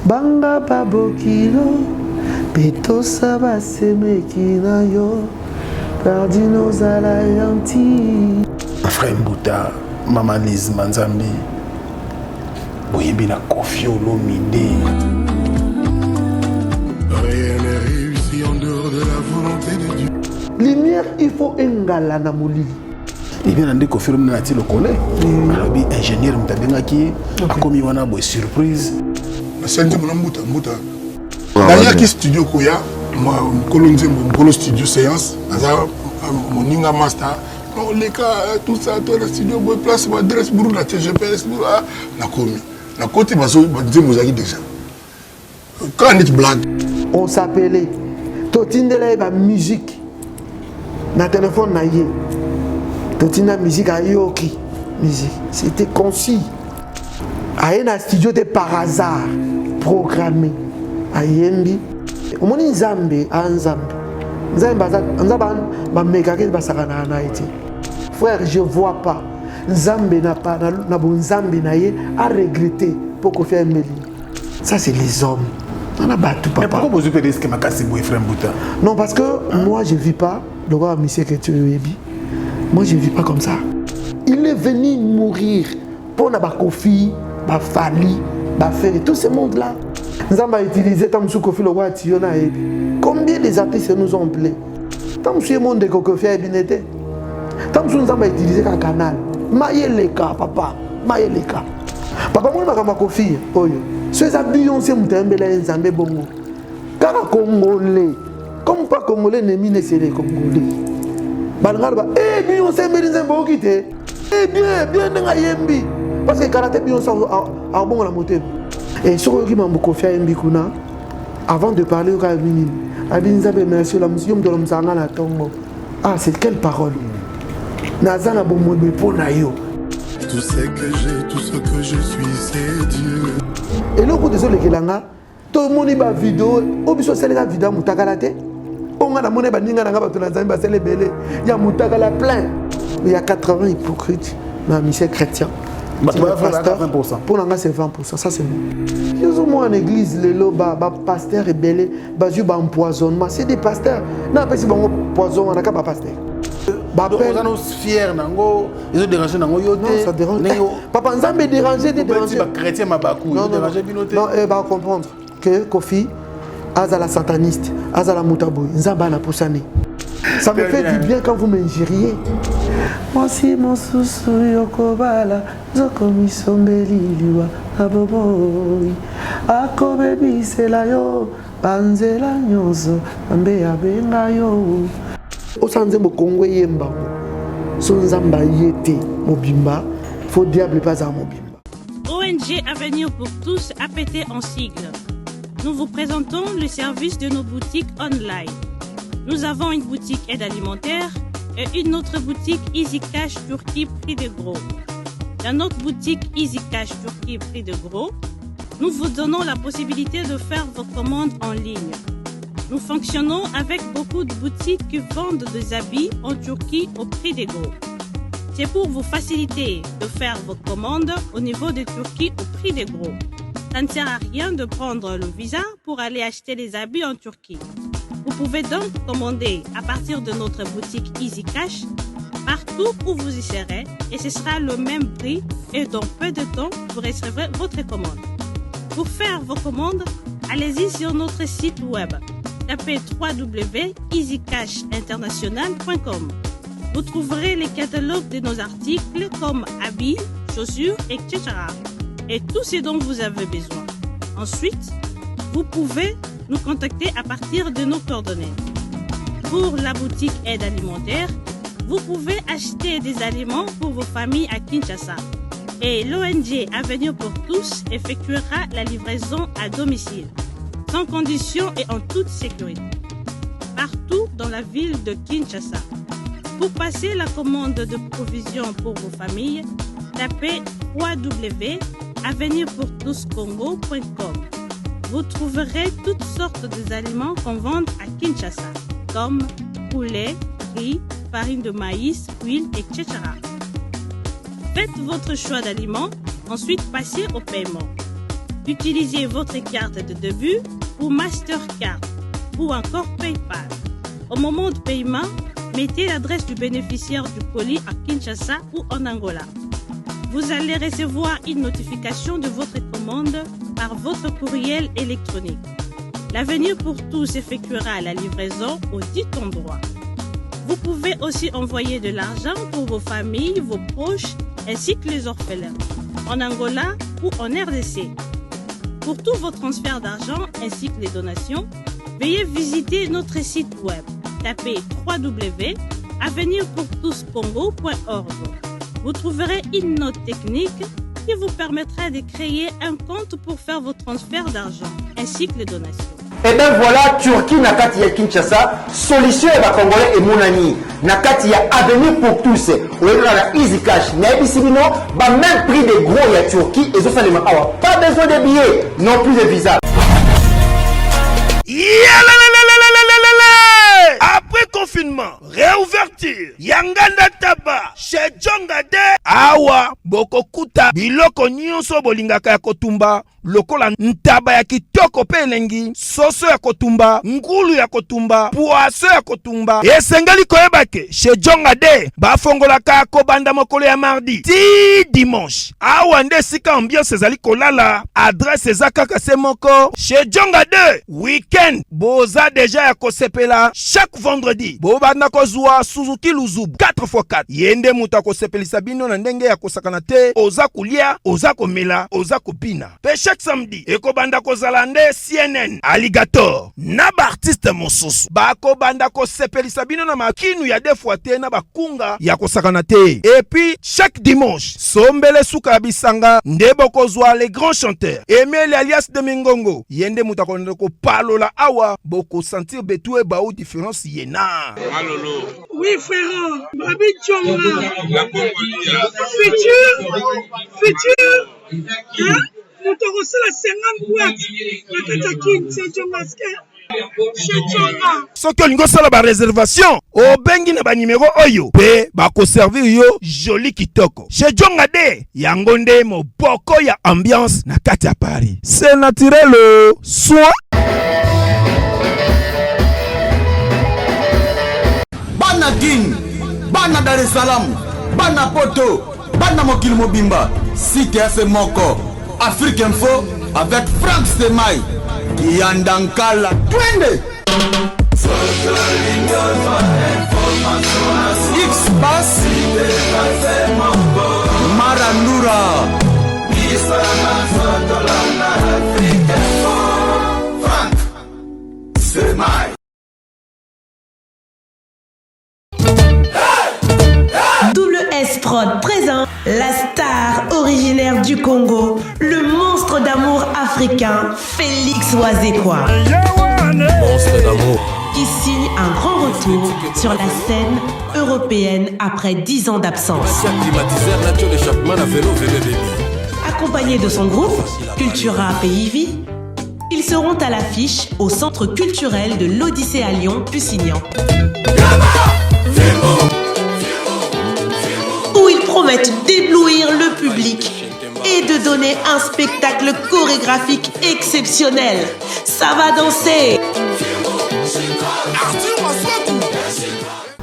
Banga babokilo, petosa basemeki na yo, perdi nos alayanti. Frère Mbouta, Maman Lise Manzambi, boyebi na Koffi Olomide. Rien n'est réussi en dehors de la volonté de Dieu. Lumière, il faut engala na molili. Et bien, on dit Koffi Olomide na le collègue. Alors, ingénieur Mtabengaki, a commis wana boy surprise. Senti mon Mbouta. D'ailleurs, qui studio Koya, moi, Kolonze, mon studio séance, mon Ninga Master. Non, les cas, tout ça, tout le studio, boy, place, ma adresse, bourou, la TGPS, bourou, la commis. La côté, ma soeur, vous avez déjà. Quand on est blague. On s'appelait Totindele ba musique. Na téléphone na yé. Totina musique à yoki. Musique. C'était concis. Aïe na studio de par hasard. Programmé. Ayembi. Au moins Nzambe, Nzambe. Nzambe ba mekake ba sakana na été. Frère, je vois pas. Nzambe n'a pas na bon Nzambe na yé à regretter pour qu'on fasse un ça c'est les hommes. On a battu papa. Mais pourquoi vous avez dit que ma casse est frère Mbouta? Non, parce que moi je vis pas. Le roi monsieur que tu es. Moi je vis pas comme ça. Il est venu mourir pour na ba Koffi, ba Fally, ba Ferry, tout ce monde là. Nous avons utilisé tant que Koffi le roi Tiona. Combien les artistes nous ont appelés? Tant que le monde de Koffi a bien été. Tant que nous avons utilisé un canal. Maïeleka papa, Maïeleka. Papa moi na kama Koffi oyo. Ceux habillons c'est mutembela nzambe bongo. Kaka congolais. Comme pas congolais n'est c'est les congolais. Balngarba bion c'est mbeli nzambe okite. Bien nga yembi. Parce que karaté bion ça a bon la moté. Et sur qui m'a Koffi yembi kuna avant de parler au Kabini. Abinzabe merci la musique de l'omsanga na tongo. Ah c'est quelle parole. Nazana bongo pour na yo. Tout ce que j'ai, tout ce que je suis, c'est Dieu. Et là, désolé, tout le monde a vidéo, ou bien c'est la vidéo mutakalate. On a la monnaie, il y a mutakala plein. Il y a 80 hypocrites dans la mission chrétien. Pour l'anga, c'est 20%. Ça, c'est bon. Ils ont en église, les lobas, pasteur et belé, empoisonnement. C'est des pasteurs. Non, pas si bon poison, on n'a pas pasteur. Ils sont fiers, ils ont dérangé. Non, ça dérange. Papa Nzambe dérangé, dérangé. Chrétien m'a bakou. Non, il va comprendre que Koffi, Azala sataniste, Azala mutaboui, Nzamba na poussane. Ça me fait du bien quand vous m'injuriez. Moi si mon sousou yokobala, zokomi sombeli liwa, aboboy. Akobebi selayo, banzela nyozo, ambe abenga yo. Osanze mo Congo yemba so nzamba yete mobimba faut diable pas à mobimba. ONG Avenir pour tous APT en sigle. Nous vous présentons le service de nos boutiques online. Nous avons une boutique aide alimentaire et une autre boutique Easy Cash Turquie prix de gros. Dans notre boutique Easy Cash Turquie prix de gros, nous vous donnons la possibilité de faire vos commandes en ligne. Nous fonctionnons avec beaucoup de boutiques qui vendent des habits en Turquie au prix des gros. C'est pour vous faciliter de faire vos commandes au niveau de Turquie au prix des gros. Ça ne sert à rien de prendre le visa pour aller acheter les habits en Turquie. Vous pouvez donc commander à partir de notre boutique Easy Cash partout où vous y serez et ce sera le même prix et dans peu de temps vous recevrez votre commande. Pour faire vos commandes, allez-y sur notre site web. Tapez www.easycashinternational.com. Vous trouverez les catalogues de nos articles comme habits, chaussures, etc. Et tout ce dont vous avez besoin. Ensuite, vous pouvez nous contacter à partir de nos coordonnées. Pour la boutique aide alimentaire, vous pouvez acheter des aliments pour vos familles à Kinshasa. Et l'ONG Avenir pour tous effectuera la livraison à domicile, sans condition et en toute sécurité, partout dans la ville de Kinshasa. Pour passer la commande de provisions pour vos familles, tapez www.avenirpourtouscongo.com. Vous trouverez toutes sortes d'aliments qu'on vend à Kinshasa, comme poulet, riz, farine de maïs, huile, etc. Faites votre choix d'aliments, ensuite passez au paiement. Utilisez votre carte de début ou Mastercard ou encore PayPal. Au moment de paiement, mettez l'adresse du bénéficiaire du colis à Kinshasa ou en Angola. Vous allez recevoir une notification de votre commande par votre courriel électronique. L'avenir pour tous effectuera la livraison au dit endroit. Vous pouvez aussi envoyer de l'argent pour vos familles, vos proches, ainsi que les orphelins, en Angola ou en RDC. Pour tous vos transferts d'argent ainsi que les donations, veuillez visiter notre site web. Tapez www.avenirpourtouscongo.org. Vous trouverez une note technique qui vous permettra de créer un compte pour faire vos transferts d'argent ainsi que les donations. Et bien voilà, Turquie nakati ya Kinshasa, solution ya Congolais et Mounani. Nakati ya avenir pour tous. Ou la Easy Cash. Naibisibino, ba même prix des gros ya Turquie et ça les awa. Pas besoin de billets, non plus de visa. Après confinement, réouverture, Yanganda Taba, chez Djongade, Awa, Bokokuta, Biloko Nyonso Bolingaka ya Kotumba, lokola ntaba ya kitoko pe elengi, soso ya kotumba, ngulu ya kotumba, poaso ya kotumba. Esengali koyebake, chez Djongade, bafongolaka kobanda mokolo ya mardi, ti dimanche. Awa nde sika ambiance ezali kolala, adresse ezakaka se moko, chez Djongade, weekend, boza deja ya kosepela, chaque vendredi, bobanda kozwa Suzuki Luzubu, 4x4. Yende muta kosepelisa bino na ndenge ya kosakana te, oza kulia, oza komela, oza kopina. Pe chaque samedi, ekobanda kozala nde CNN, Alligator, na ba artiste mosusu. Bako banda kosepelisa bino na makinu ya defwa te na bakunga ya kosakana te. Et puis, chaque dimanche, sombele suka bisanga, ndebo kozwa les grands chanteurs. Emile alias de Mingongo, yende muta ko palola awa, boko sentir betue ba ou différence yena. Malolo. Oui frère, Babi Tchonga. Futur. Hein? Nous t'aurons la 50 boîtes. La Katakin, c'est Tchongaske. Soki olingo sala ba réservation, obengi na ba numéro oyo pe ba ko servir yo joli kitoko. Chez Djongade, yango nde moboko ya ambiance na kati ya Paris. C'est naturel, soit Bana Guine, Bana Dar es Salaam, Bana Poto, Bana Mokili Mobimba, Cité AC Moko, Afrique Info avec Franck Stemai, Yandankala, Twende. X-Bass, Marandura, Franck Stemai. WS Prod présente la star originaire du Congo, le monstre d'amour africain, Félix Wazekwa. Monstre d'amour. Qui signe un grand retour sur la scène européenne après 10 ans d'absence. Accompagné de son groupe, Cultura PIV, ils seront à l'affiche au Centre culturel de l'Odyssée à Lyon, Pusignan. Où ils promettent d'éblouir le public et de donner un spectacle chorégraphique exceptionnel. Ça va danser.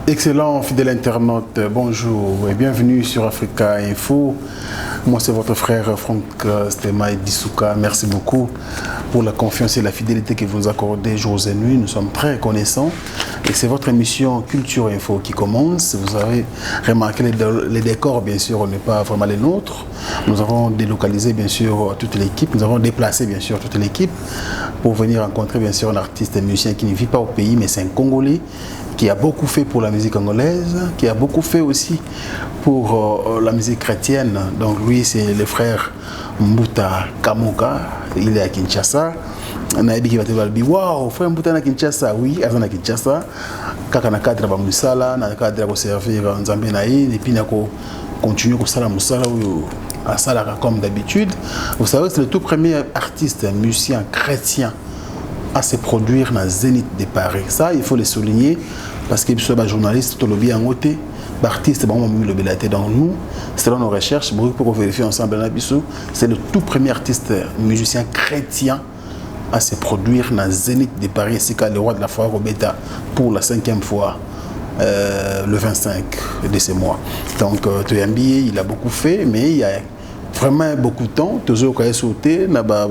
Excellent fidèle internaute, bonjour et bienvenue sur Africa Info. Moi c'est votre frère Franck Stemai Dissouka. Merci beaucoup pour la confiance et la fidélité que vous nous accordez jour et nuit. Nous sommes très reconnaissants. Et c'est votre émission Culture Info qui commence. Vous avez remarqué les décors, bien sûr, n'est pas vraiment les nôtres. Nous avons délocalisé, bien sûr, toute l'équipe. Nous avons déplacé, bien sûr, toute l'équipe pour venir rencontrer, bien sûr, un artiste, un musicien qui ne vit pas au pays, mais c'est un Congolais qui a beaucoup fait pour la musique congolaise, qui a beaucoup fait aussi pour la musique chrétienne. Donc lui, c'est le frère Mbuta Kamuka. Il est à Kinshasa. Naïbi qui va te dire, waouh, frère Mbuta na Kinshasa, oui, à Kinshasa. Kaka na cadre ba musala, na cadre ba servir Nzambe na ye, et puis na ko continuer ko sala musala ou à sala comme d'habitude. Vous savez, c'est le tout premier artiste, musicien chrétien à se produire dans Zénith de Paris. Ça, il faut le souligner parce que je suis journaliste, tout le bien en côté. artistes, donc nous, selon nos recherches, pour vérifier ensemble, c'est le tout premier artiste musicien chrétien à se produire dans le Zénith de Paris, ainsi qu'à le roi de la foire au Beta pour la 5e fois. Le 25 de ce mois. Donc, Toyambi, il a beaucoup fait, mais il y a vraiment beaucoup de temps. Toujours quand il a sauté, n'a pas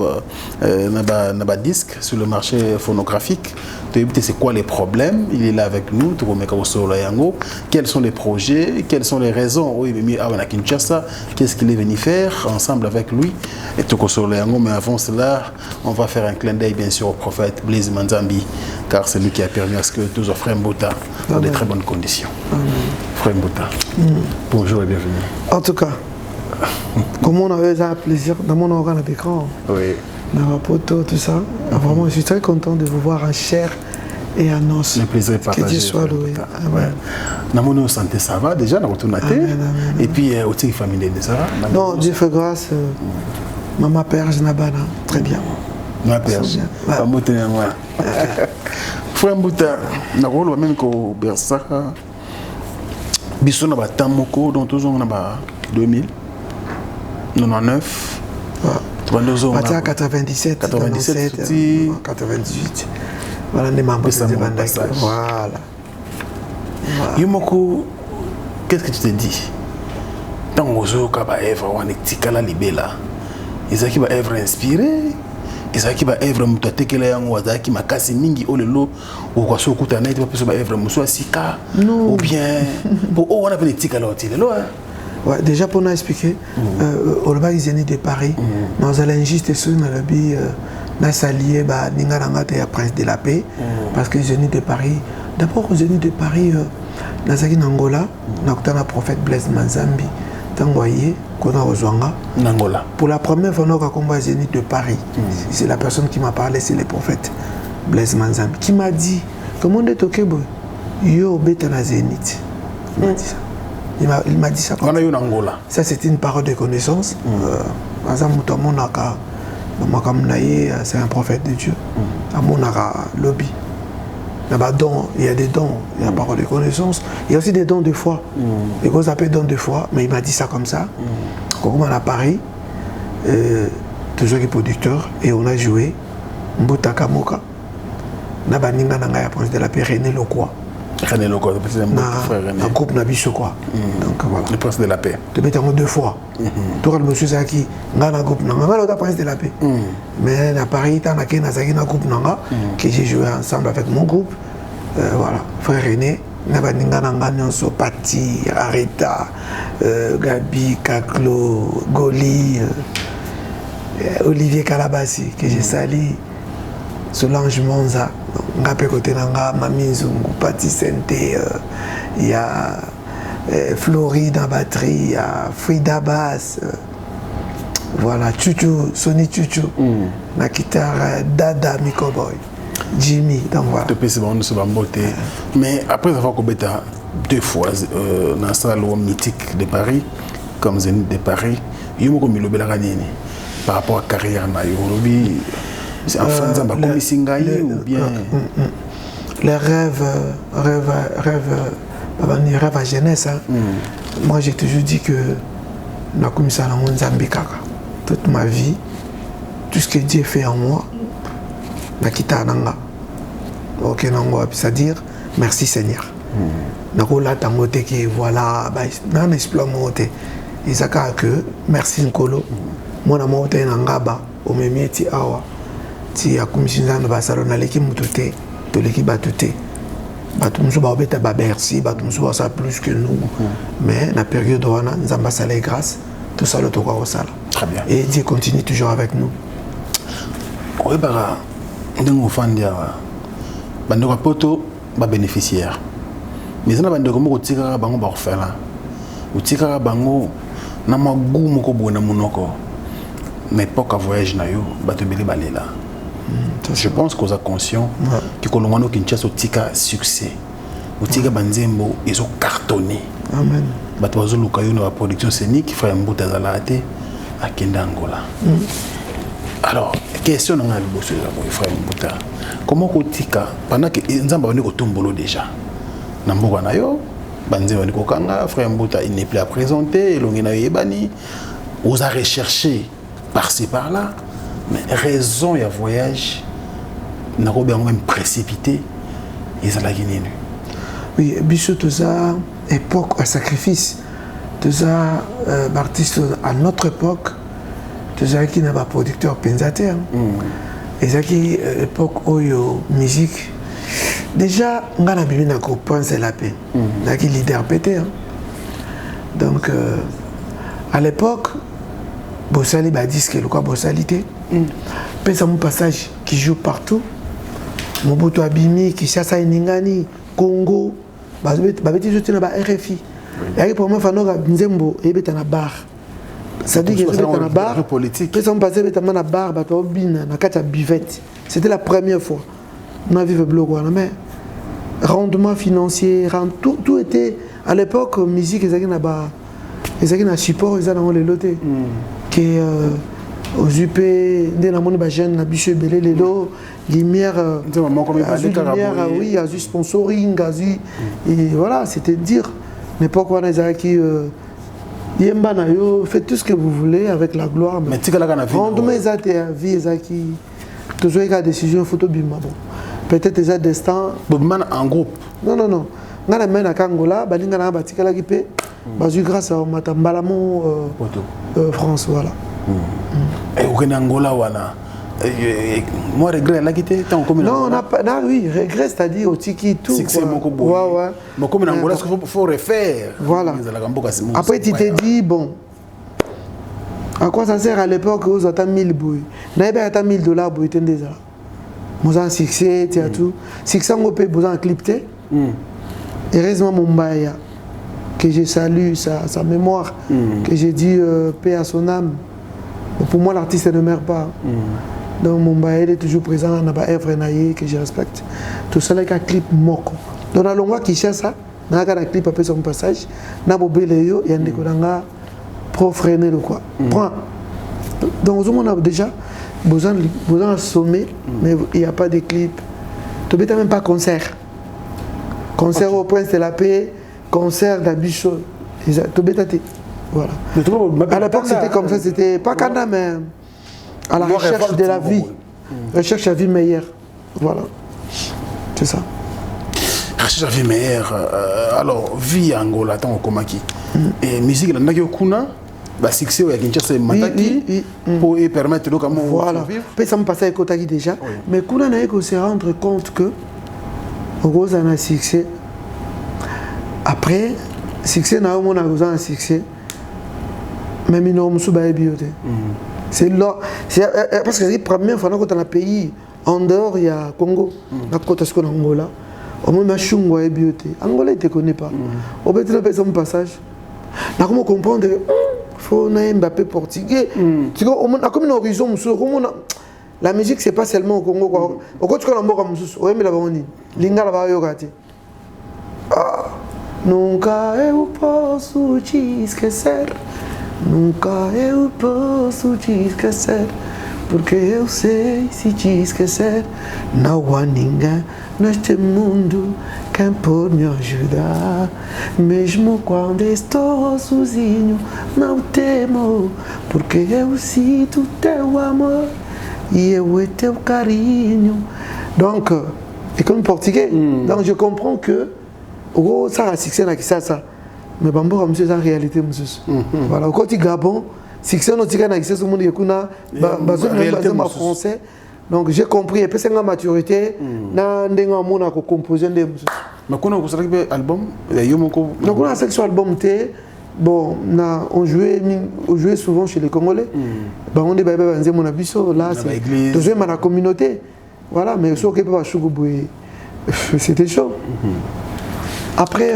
disque sur le marché phonographique. C'est quoi les problèmes? Il est là avec nous. Quels sont les projets? Quelles sont les raisons? Oui, mais à Kinshasa, qu'est-ce qu'il est venu faire ensemble avec lui? Et mais avant cela, on va faire un clin d'œil bien sûr au prophète Blaise Manzambi, car c'est lui qui a permis à ce que tous Frère Mbouta dans de très bonnes conditions. Frère Mbouta, bonjour et bienvenue. En tout cas, comme on avait un plaisir dans mon organe d'écran, oui. Dans ma photo, tout ça, vraiment, je suis très content de vous voir en chair et en os. Le plaisir est partagé. Que Dieu soit loué. Dans mon santé, ça va déjà, dans retourné. Et puis, aussi famille de ça. Non, Dieu fait grâce. Maman Père, je n'abana très bien. Ma Père, pas monter à moi. Frère Mbouta, na rôle même qu'au Bersa, Bissona Batamoko, dont tous on a 2000, 99. 97, 97, 98. Voilà les membres de Bandaki. Voilà. Yomoko, qu'est-ce que tu te dis? Tant que vous avez œuvre, on est tikala libela. Ils ont œuvre inspirée. Ils ont œuvre mutatekela yango wazaki makasi mingi olelo okwaso kutana ite pas œuvre muso sika ou bien pour on a appelé tikala otilelo. Ouais, déjà pour nous expliquer, au Leba ils venaient de Paris, nous allons juste sur le lobby, nous s'allier bah Ningaranga et Prince de la Paix, parce qu'ils venaient de Paris. D'abord ils venaient de Paris, nous allons en Angola, nous avons le prophète Blaise Manzambi, t'envoyé qu'on a rejoint Angola. Pour la première fois nous avons venu de Paris. C'est la personne qui m'a parlé, c'est le prophète Blaise Manzambi, qui m'a dit comment est ok boy, yo beta na Zénith. Il m'a dit ça. Il m'a dit ça. On a eu en Angola. Ça, c'était une parole de connaissance. C'est un prophète de Dieu. Lobby. Il y a des dons, il y a parole de connaissance. Il y a aussi des dons de foi. Et qu'on s'appelle dons de foi, mais il m'a dit ça comme ça. Quand on est à Paris, toujours qui est producteur, et on a joué Mbouta Kamoka. Nabaninga Nanga Prince de la Paix, René Lokwa. René Lokwa, c'est un frère René. Un groupe Nabiso quoi. Donc voilà. Le Prince de la Paix. Tu mets deux fois. Tu as le monsieur Zaki, un groupe Nanga, le Prince de la Paix. Mais à Paris, tu as un groupe Nanga que j'ai joué ensemble avec mon groupe. Voilà. Frère René, Nabaninga Nanga, Nyonso, Pati, Arita, Gabi, Kaklo, Goli, Olivier Kalabassi, que j'ai sali. Solange Monza, Ngapé côté Nanga, Mami Zungu, Pati Sente, il y a Floride en batterie, il y a Frida Bass, voilà, Chuchu, Sony Chuchu, la guitare Dada Mikoboy, Jimmy, donc voilà. Mais après avoir combattu 2 fois dans la salle mythique de Paris, comme Zénith de Paris, il y a eu le Belaranieni par rapport à la carrière de c'est un fan ou bien les rêves à jeunesse. Hein. Moi j'ai toujours dit que toute ma vie, tout ce que Dieu fait en moi, c'est-à-dire merci Seigneur. Voilà, que merci Nkolo, mon amour est Nangaba, au même awa. Si à commission de Barcelone, l'équipe mutute, de l'équipe batute, batumso ba obeta ba Bercy, batumso ça plus que nous. Mais la période où nous avons passé les grâces, tout ça le tour au sala. Très bien. Et Dieu continue toujours avec nous. Oui, bah, nous fan dia, bando poto, ba bénéficiaire. Mais ça na bando comme au tika bango ba orphelin. Au tika bango na magu moko bona monoko. Mais pas qu'à voyage na yo, bato beli balela. Je pense qu'on est conscient que Kolomano Kinshasa au tika succès. Au tika banzembo ils ont cartonné. Amen. Bato bazo lukayo na production scénique Frère Mbouta zalate à Kenda Angola. Alors, question na ngali bosso za Frère Mbouta. Comment ko tika pendant que nzamba bani ko tombolo déjà. Na mboka na yo Banze Wanikokanga, frère Mbouta, il n'est plus à présenter, Longina Yebani, on a recherché par-ci par-là, mais raison il y a voyage, n'a pas même précipité, ils ont la Guinée. Oui, Bichot, tout ça, époque à sacrifice, tout ça, artiste à notre époque, tout ça qui n'a pas producteur pensateur, et ça qui époque où musique. Déjà, on a bien pensé la paix. On a qui leader pété. Donc, à l'époque, Bossali a dit que le quoi Bossalité. Puis ça mon passage qui joue partout. Mobutu Abimi, Kinshasa Ningani, Congo, Babeti Joti na ba RFI. Et pour moi, Fanoga Nzembo, et beta na bar. Ça dit que beta na bar. Puis ça mon passé beta na bar, bato bin na kata buvette. C'était la première fois. On a vu le blog, mais rendement financier, tout était à l'époque musique, ils avaient un support, ils avaient les lotés. Qui aux UP, des namoni bajen, na biche belé les lots, lumière, oui, a eu sponsoring, et voilà, c'était dire. L'époque où on a qui Yemba na yo, faites tout ce que vous voulez avec la gloire. Mais rendement, ils avaient vie, ils avaient qui toujours eu la décision photo bima bon. Peut-être des destins. En groupe. Non. On a même à Kangola, on a batikala qui paie. Grâce à Matambalamo France, voilà. Et au Angola, voilà. Moi, regret la quitté tant comme non, on a pas. Oui, regret, c'est-à-dire au tiki tout. C'est beaucoup beau. Ouais. Mais comme en Angola, il faut refaire. Voilà. Après, tu t'es dit, bon. À quoi ça sert à l'époque où on a 1000 bouilles? On a $1000 bouilles, déjà. Moi, j'ai un succès, tu as tout. Succès, on peut besoin de clip. Heureusement, Mumbai, que j'ai salué sa mémoire, que j'ai dit paix à son âme. Pour moi, l'artiste ne meurt pas. Donc, Mumbai, il est toujours présent, on a pas un freinaillé que je respecte. Tout ça, c'est un clip moko. Donc, on a l'ongwa qui cherche ça, on a un clip après son passage, on a bobé les yo, il y a un décollanga pro freiner le quoi. Point. Donc, on a déjà besoin de sommet, mais il n'y a pas de clip. Tu n'as même pas concert. Concert au Prince de la Paix, concert d'Abichot. Voilà. À l'époque, c'était comme ça, c'était pas Kanda, mais à la recherche de la vie. Recherche de la vie meilleure. Voilà. C'est ça. Recherche de la vie meilleure. Alors, vie en Angola, tant au Komaki. Et musique, il y a Kuna. Bah, succès au Kinshasa Mataki pour permettre de comment voilà. Puis ça me passait à Kotaki déjà. Oui. Mais qu'on a eu se rendre compte que Rose a un succès. Après, succès n'a pas un succès. Mais il n'y a pas de c'est là. Parce que la première fois que dans un pays, en dehors, il y a Congo, la côte de Angola. Au moins, il y a bioté. Angola, il ne te connaît pas. Au bout de son passage, on a comprendre que faut Mbappé portugais. Tu vois, on a comme une horizon. La musique, c'est pas seulement au Congo. Au Congo, tu as un bon on aime la bonne. Linga la va yogati. Nunca eu posso te esquecer. Nunca eu posso te esquecer. Porque eu sei se te esquecer. Não há ninguém neste mundo que pode me ajudar. Mesmo quando estou sozinho, não temo. Porque eu sinto teu amor e eu teu carinho. Donc, et comme portugais, donc je comprends que ça a succès dans ça. Mais bon, monsieur, c'est la réalité, monsieur. Voilà, au côté Gabon, succès dans le monde, il y a un français. Donc j'ai compris, et puis c'est une maturité, on a composé des musiques. Mais quand on a un album, donc on a un album, bon, on jouait souvent chez les Congolais. On est dans mon abisso, là, c'est toujours dans la communauté. Voilà, mais c'était chaud. Après,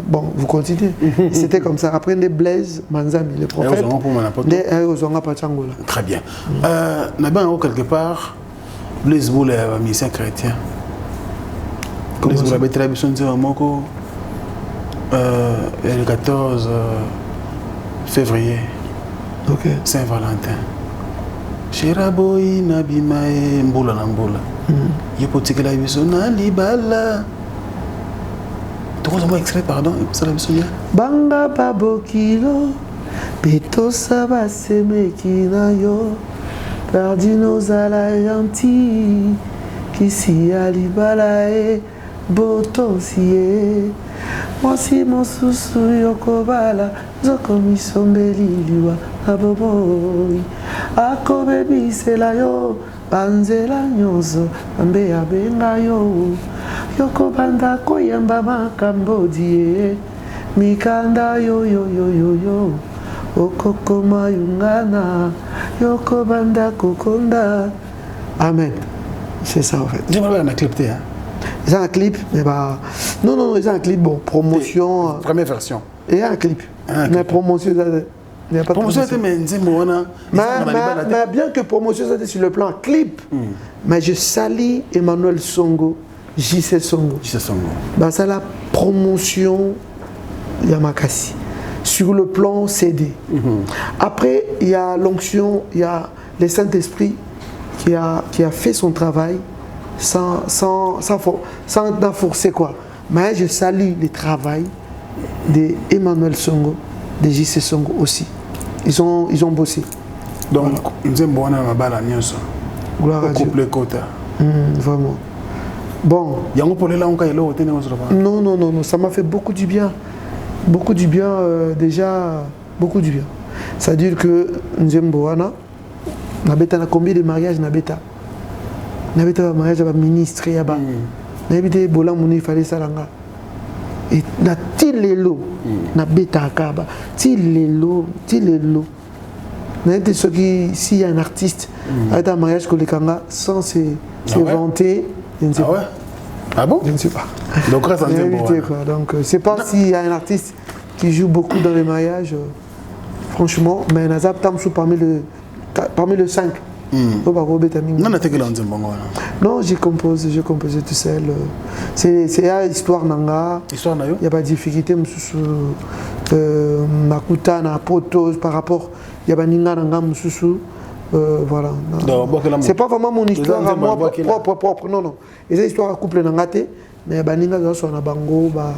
bon, vous continuez. C'était comme ça. Après, des Blaise, Manzami, le prophète. Très bien. Quelque part, Blaise Boule est un musicien chrétien. Blaise Boule a été le 14 février, Saint-Valentin. Shiraboy Nabimae Mboula. 嗯 Yepotikela Bisona Libala. un extrait, pardon. Ça me souvient. Banga babokilo, petosa basemekina yo, perdino zala yanti, kisi alibalae, botosie. Mwasi mosusu yokobala, zoko misombeli liwa, aboboi. Akobebisela yo, banzela nyonso, ambe abenga yo. Yokobanda koyamba makambo die, mikanda yo yo yo yo yo. Okokoma yungana, yokobanda kokonda. Amen. C'est ça en fait. J'aimerais un clip, hein. Il y a un clip, mais bah... Non, il y a un clip, bon, promotion... Première version. Il y a un clip. Mais promotion, il n'y a pas de promotion. Mais bien que promotion, c'était sur le plan clip. Mais je salis Emmanuel Songo, JC Songo. JC Songo. Bah, c'est la promotion Yamakasi. Sur le plan CD. Après, il y a l'onction, il y a le Saint-Esprit qui a fait son travail. Sans forcer quoi. Mais je salue le travail d'Emmanuel Songo, de JC Songo aussi. Ils ont bossé. Donc, nous sommes bons à la balle à Nyonso. Gloire à Dieu. Vraiment. Bon. Non, ça m'a fait beaucoup du bien. Beaucoup du bien, déjà, beaucoup du bien. Ça veut dire que nous sommes bons à combien de mariages Nabeta? Nabeta mariage avec ministre yaba. Nabeta bola moni fallait salanga. Et na tilelo nabeta akaba. Tilelo. Nabeta ce qui s'il y a un artiste avec un mariage kolekanga sans se vanter, je ne sais pas. Ah bon? Je ne sais pas. Donc grâce à Dieu. Donc c'est pas s'il y a un artiste qui joue beaucoup dans les mariages franchement, mais Nazab Tamsou parmi le 5. Non, j'ai composé tout seul. C'est une histoire nanga. Histoire nayo. Il n'y a pas de difficulté. Makuta na potos par rapport. Il y a pas ninga nanga mususu. Voilà. C'est pas vraiment mon histoire à moi propre. Non. C'est une histoire à couple nangate. Mais baninga za so na bango ba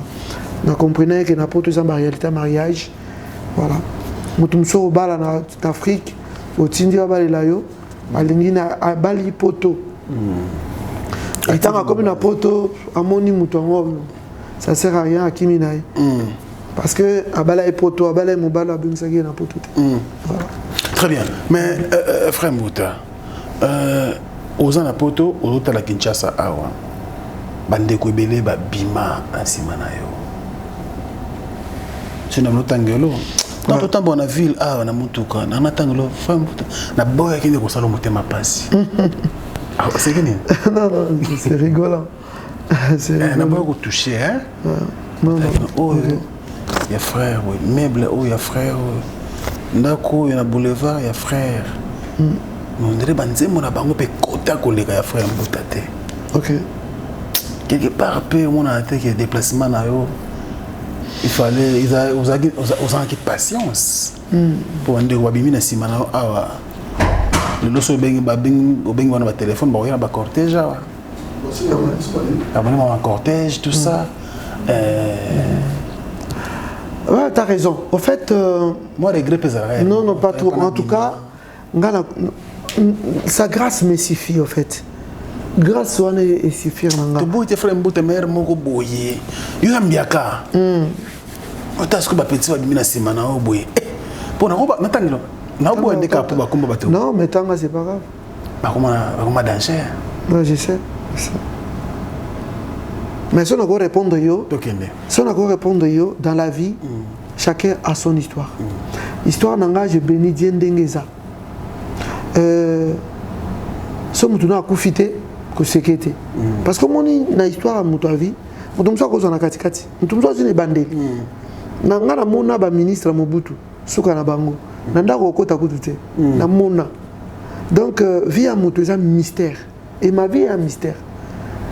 na comprenez que na potos en réalité mariage. Voilà. Mutumso bala na Afrique. Au Tindi balela yo. Alingina abali poto. Et tant comme une poto, à mon imouton, ça sert à rien à Kiminaï. Parce que abala et poto, abala et mobala, bungsagi na poto. Très bien. Mais frère Mouta, aux en poto, aux autres la Kinshasa awa, bande koubele ba bima ansimanayo. C'est un autre angelo. Dans le temps, on a vu on a mutuka, on a tangolo, femme, na boya qui ne console motema passe. C'est gagné. Non, c'est rigolant. On a beaucoup touché, hein? Non. Oh, il y a frère, meuble, oh, il y a frère. Ndako, il y a boulevard, il y a frère. On dirait que on a bango pe kota kolega ya frère mbotate. OK. Quelque part peu on a été que déplacement na yo. Il fallait aux qui patience pour ande wabimi na simana awa le loso bengi wana téléphone ba yana ba cortège awa un cortège tout ça ouais, t'as raison. Au fait moi regret pesara non pas trop. En tout cas sa grâce me suffit au fait. Grâce à et suffire nanga. To boy te frère mbote mère moko boye. Yo ambiaka. Otasko ba petit wa bimina sima na oboye. Pour na ba tangilo. Na oboye ndeka pour ba komba bato. Non, mais tanga c'est pas grave. Ba comment danger. Non, je sais. Mais si on a encore répondre yo. Si on a encore répondre yo dans la vie, chacun a son histoire. Histoire nanga je bénis Dieu ndengeza. So mutu na kufite ko sekete. Parce que moni na histoire mutu avi, mutu mso ko zona katikati. Mutu mso zine bandeli. Na ngana mona ba ministre Mobutu suka na bango. Na ndako kota kutute. Na mona. Donc vie à mutu c'est un mystère et ma vie est un mystère.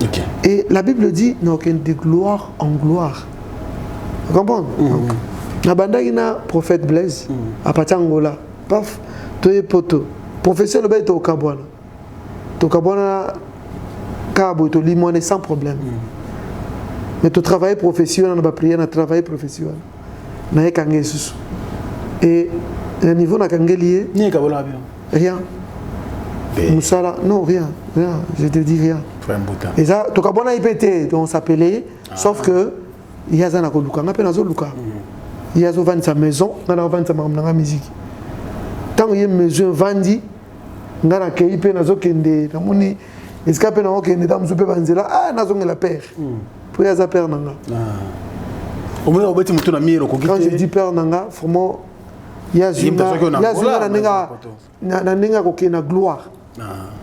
Okay. Et la Bible dit non qu'il de gloire en gloire. Vous comprenez? Na bandaki na prophète Blaise à Patangola. Paf, toye poto. Professeur le beto kabwana. To kabwana kabo to limone sans problème. Mais tu travailles professionnel, on va prier, on travail professionnel. On a kangé sous. Et le niveau n'a kangé lié. Rien. Moussala, non, rien. Je te dis rien. Et ça, tu as bon IPT, on s'appelait, sauf que il y a un Luka, on appelle Luka. Il y a vendre sa maison, on a vendu sa musique. Tant qu'il y a une maison vendue, on a accueilli Penazo Kende, on a escapé dans Kende, dans Soupe Banzela, ah, on a la paire. Pour y avoir père nanga. Quand je dis père nanga, vraiment, il y a une gloire.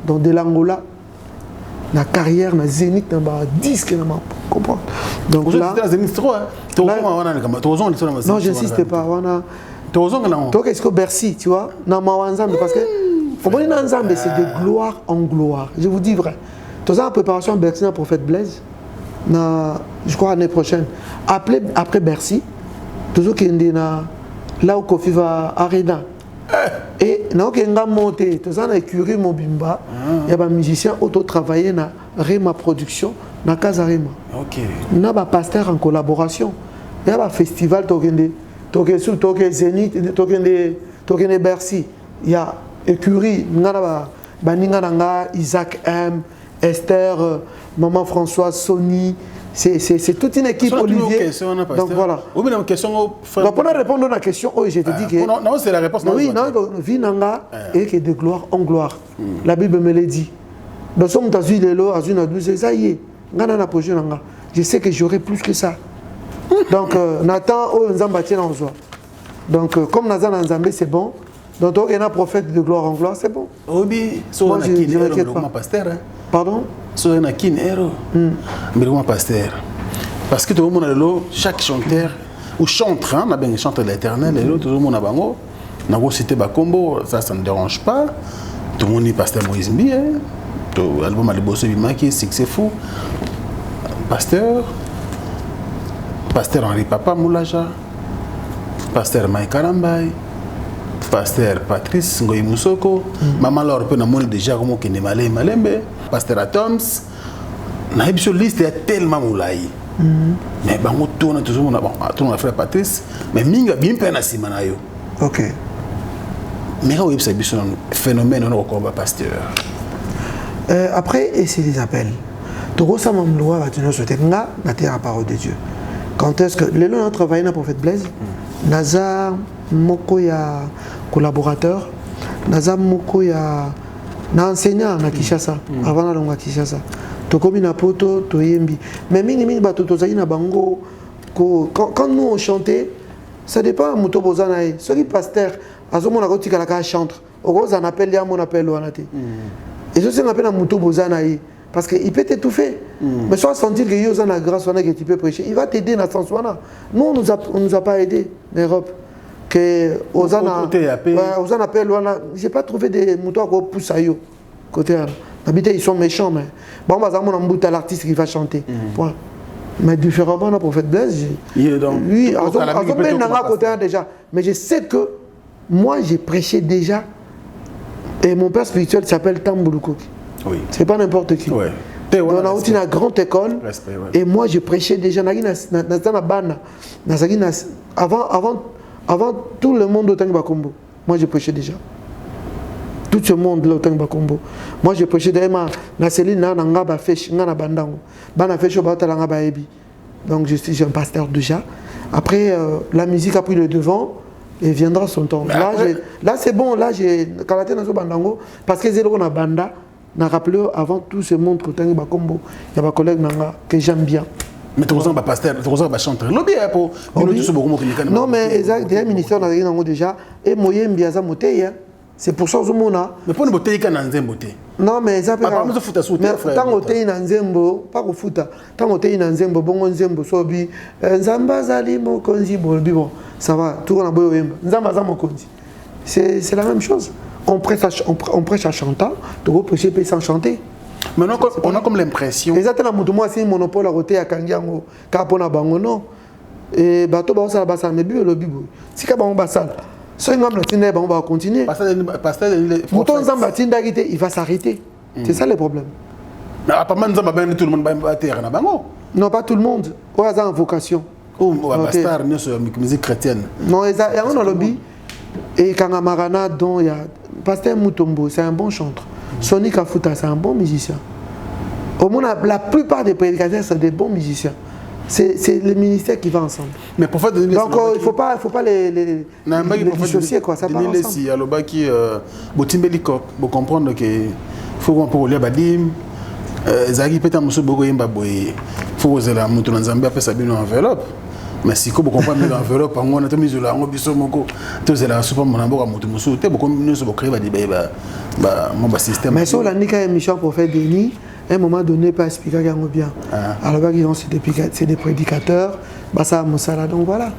Donc de l'Angola, la carrière, la zénith, la disque, comprends. Donc là, non, j'insiste pas. Donc est-ce que Bercy, tu vois, parce que c'est de gloire en gloire. Je vous dis vrai. Tout ça en préparation Bercy, prophète Blaise. Je crois l'année prochaine. Après Bercy, toujours qu'il y a là où Kofi va Arena. Et nous avons monté, tout ça, on a écurie Mobimba. Il y a des musiciens auto-travaillés dans Rema Production, dans Casa Rema. Nous avons un pasteur en collaboration. Il y a un festival, Toké Zénith, Toké Bercy. Il y a écurie, Isaac M, Esther, Maman Françoise, Sony. C'est toute une équipe, Olivier. Donc voilà. Donc pour répondre à la question, je te dis que... Non, c'est la réponse. Oui, non, vie nanga et que de gloire en gloire. La Bible me l'a dit. Nous sommes dans une élo, dans une douce, ça y est. Je sais que j'aurai plus que ça. Donc Nathan, donc comme Nathan Nzambé, c'est bon. Donc il y a un prophète de gloire en gloire, c'est bon. Moi, je ne m'inquiète pas. Pardon? So na kin héros mais comment pasteur parce que tout le monde chaque chanteur ou chanteur on a bien chanté l'Éternel et tout le monde a bango na go citer ba combo ça ne dérange pas tout le monde est pasteur Moïse Mbie tout album a le bossé Bimaki c'est fou pasteur Henri Papa Moulaja pasteur Mike Karambay pasteur Patrice Ngoyi Moussoko maman leur peut na monde déjà comme qui ne malembe pasteur Atoms na une liste est tellement moulai mais bango tourne toujours on a frère Patrice mais minga bien peine à simanayo. OK mais quand c'est un phénomène on encore pasteur après et c'est des appels to ça même loi va tenir sur terrain la parole de Dieu. Quand est-ce que les gens travaillent dans prophète Blaise Naza moko ya collaborateur Naza moko ya na enseignant na Kinshasa avant la longue Kinshasa to komi na poto to yembi mais mingi bato to zali na bango quand nous on chantait ça dépend muto bozana e ceux qui pasteur azomona ko tikala ka chantre okoza na appel ya mon appel wana te et je sais appelle na muto bozana e parce que il peut t'étouffer mais soit sentir que yo na grâce wana que tu peux prêcher il va t'aider dans sens wana nous on nous a pas aidé l'Europe que Osana appelle voilà j'ai pas trouvé des moutons à pousse à yo côté d'habitude ils sont méchants mais bon bah ça mon emboutte à l'artiste qui va chanter point mais différemment le prophète Blaise lui côté déjà mais je sais que moi j'ai prêché déjà et mon père spirituel s'appelle Tambulukoki c'est pas n'importe qui on a une grande école et moi j'ai prêché déjà avant tout le monde au Bakombo. Moi j'ai prêché déjà. Tout ce monde là au Bakombo. Moi j'ai prêché déjà na Céline na ngaba fesh ngana bandango. Bana fesh batala ngaba ebi. Donc je suis un pasteur déjà. Après la musique a pris le devant et viendra son temps. Là c'est bon, là j'ai kalaté na so bandango parce que zéro na banda na rappelé avant tout ce monde au Bakombo. Il y a ma collègue nanga que j'aime bien. Mais tu as pasteur, tu as chanteur. Non, mais exact, des ministères ont déjà. Et moyen biaza moté, c'est pour ça que je mais pour nous botter, il y a un beauté. Non, mais ça peut être. Tant que tu es un zembo, pas au foot. Tant que tu es un zembo, bon zembo, sobi. Zamba zali mo konzi bon. Ça va, tout le monde a beau. Zamba zamo konzi. C'est la même chose. On prêche à chanter, tu peux prêcher sans chanter. Maintenant, on a comme l'impression. Exactement, moi c'est un monopole à côté à Kangiango, Kapona Bango, non. Et bateau Bassal Bassal, mais bu le bibo. Si Kabon Bassal, si on va continuer. Mouton Zambatinda, il va s'arrêter. C'est ça le problème. Mais apparemment, tout le monde va terre à Bango. Non, pas tout le monde. Au hasard en vocation. Oh, star, musique chrétienne. Non, il y a un lobby. Et Kangamarana, dont il y a Pasteur Mutombo, c'est un bon chanteur. Sonny Kafuta, c'est un bon musicien. Au moins, la plupart des prédicateurs, c'est des bons musiciens. C'est le ministère qui va ensemble. Mais pour faire donner donc, il ne faut pas les dissocier, quoi. Ça part ensemble. Si à l'obaki, vous comprendre que faut pour les badim, Zagi peut-être monsieur Bogo Yemba Boy, faut que la moto dans Zambie après ça bien enveloppe. Mais si vous comprenez l'enveloppe, on a tout mis sur la biso moko, tout c'est la super mon amour à moto monsieur, tu beaucoup nous se créer mon système. Mais sur la nika émission pour faire des nids. À un moment donné, pas expliquer bien. Alors, c'est des prédicateurs, ça Moussala, donc voilà.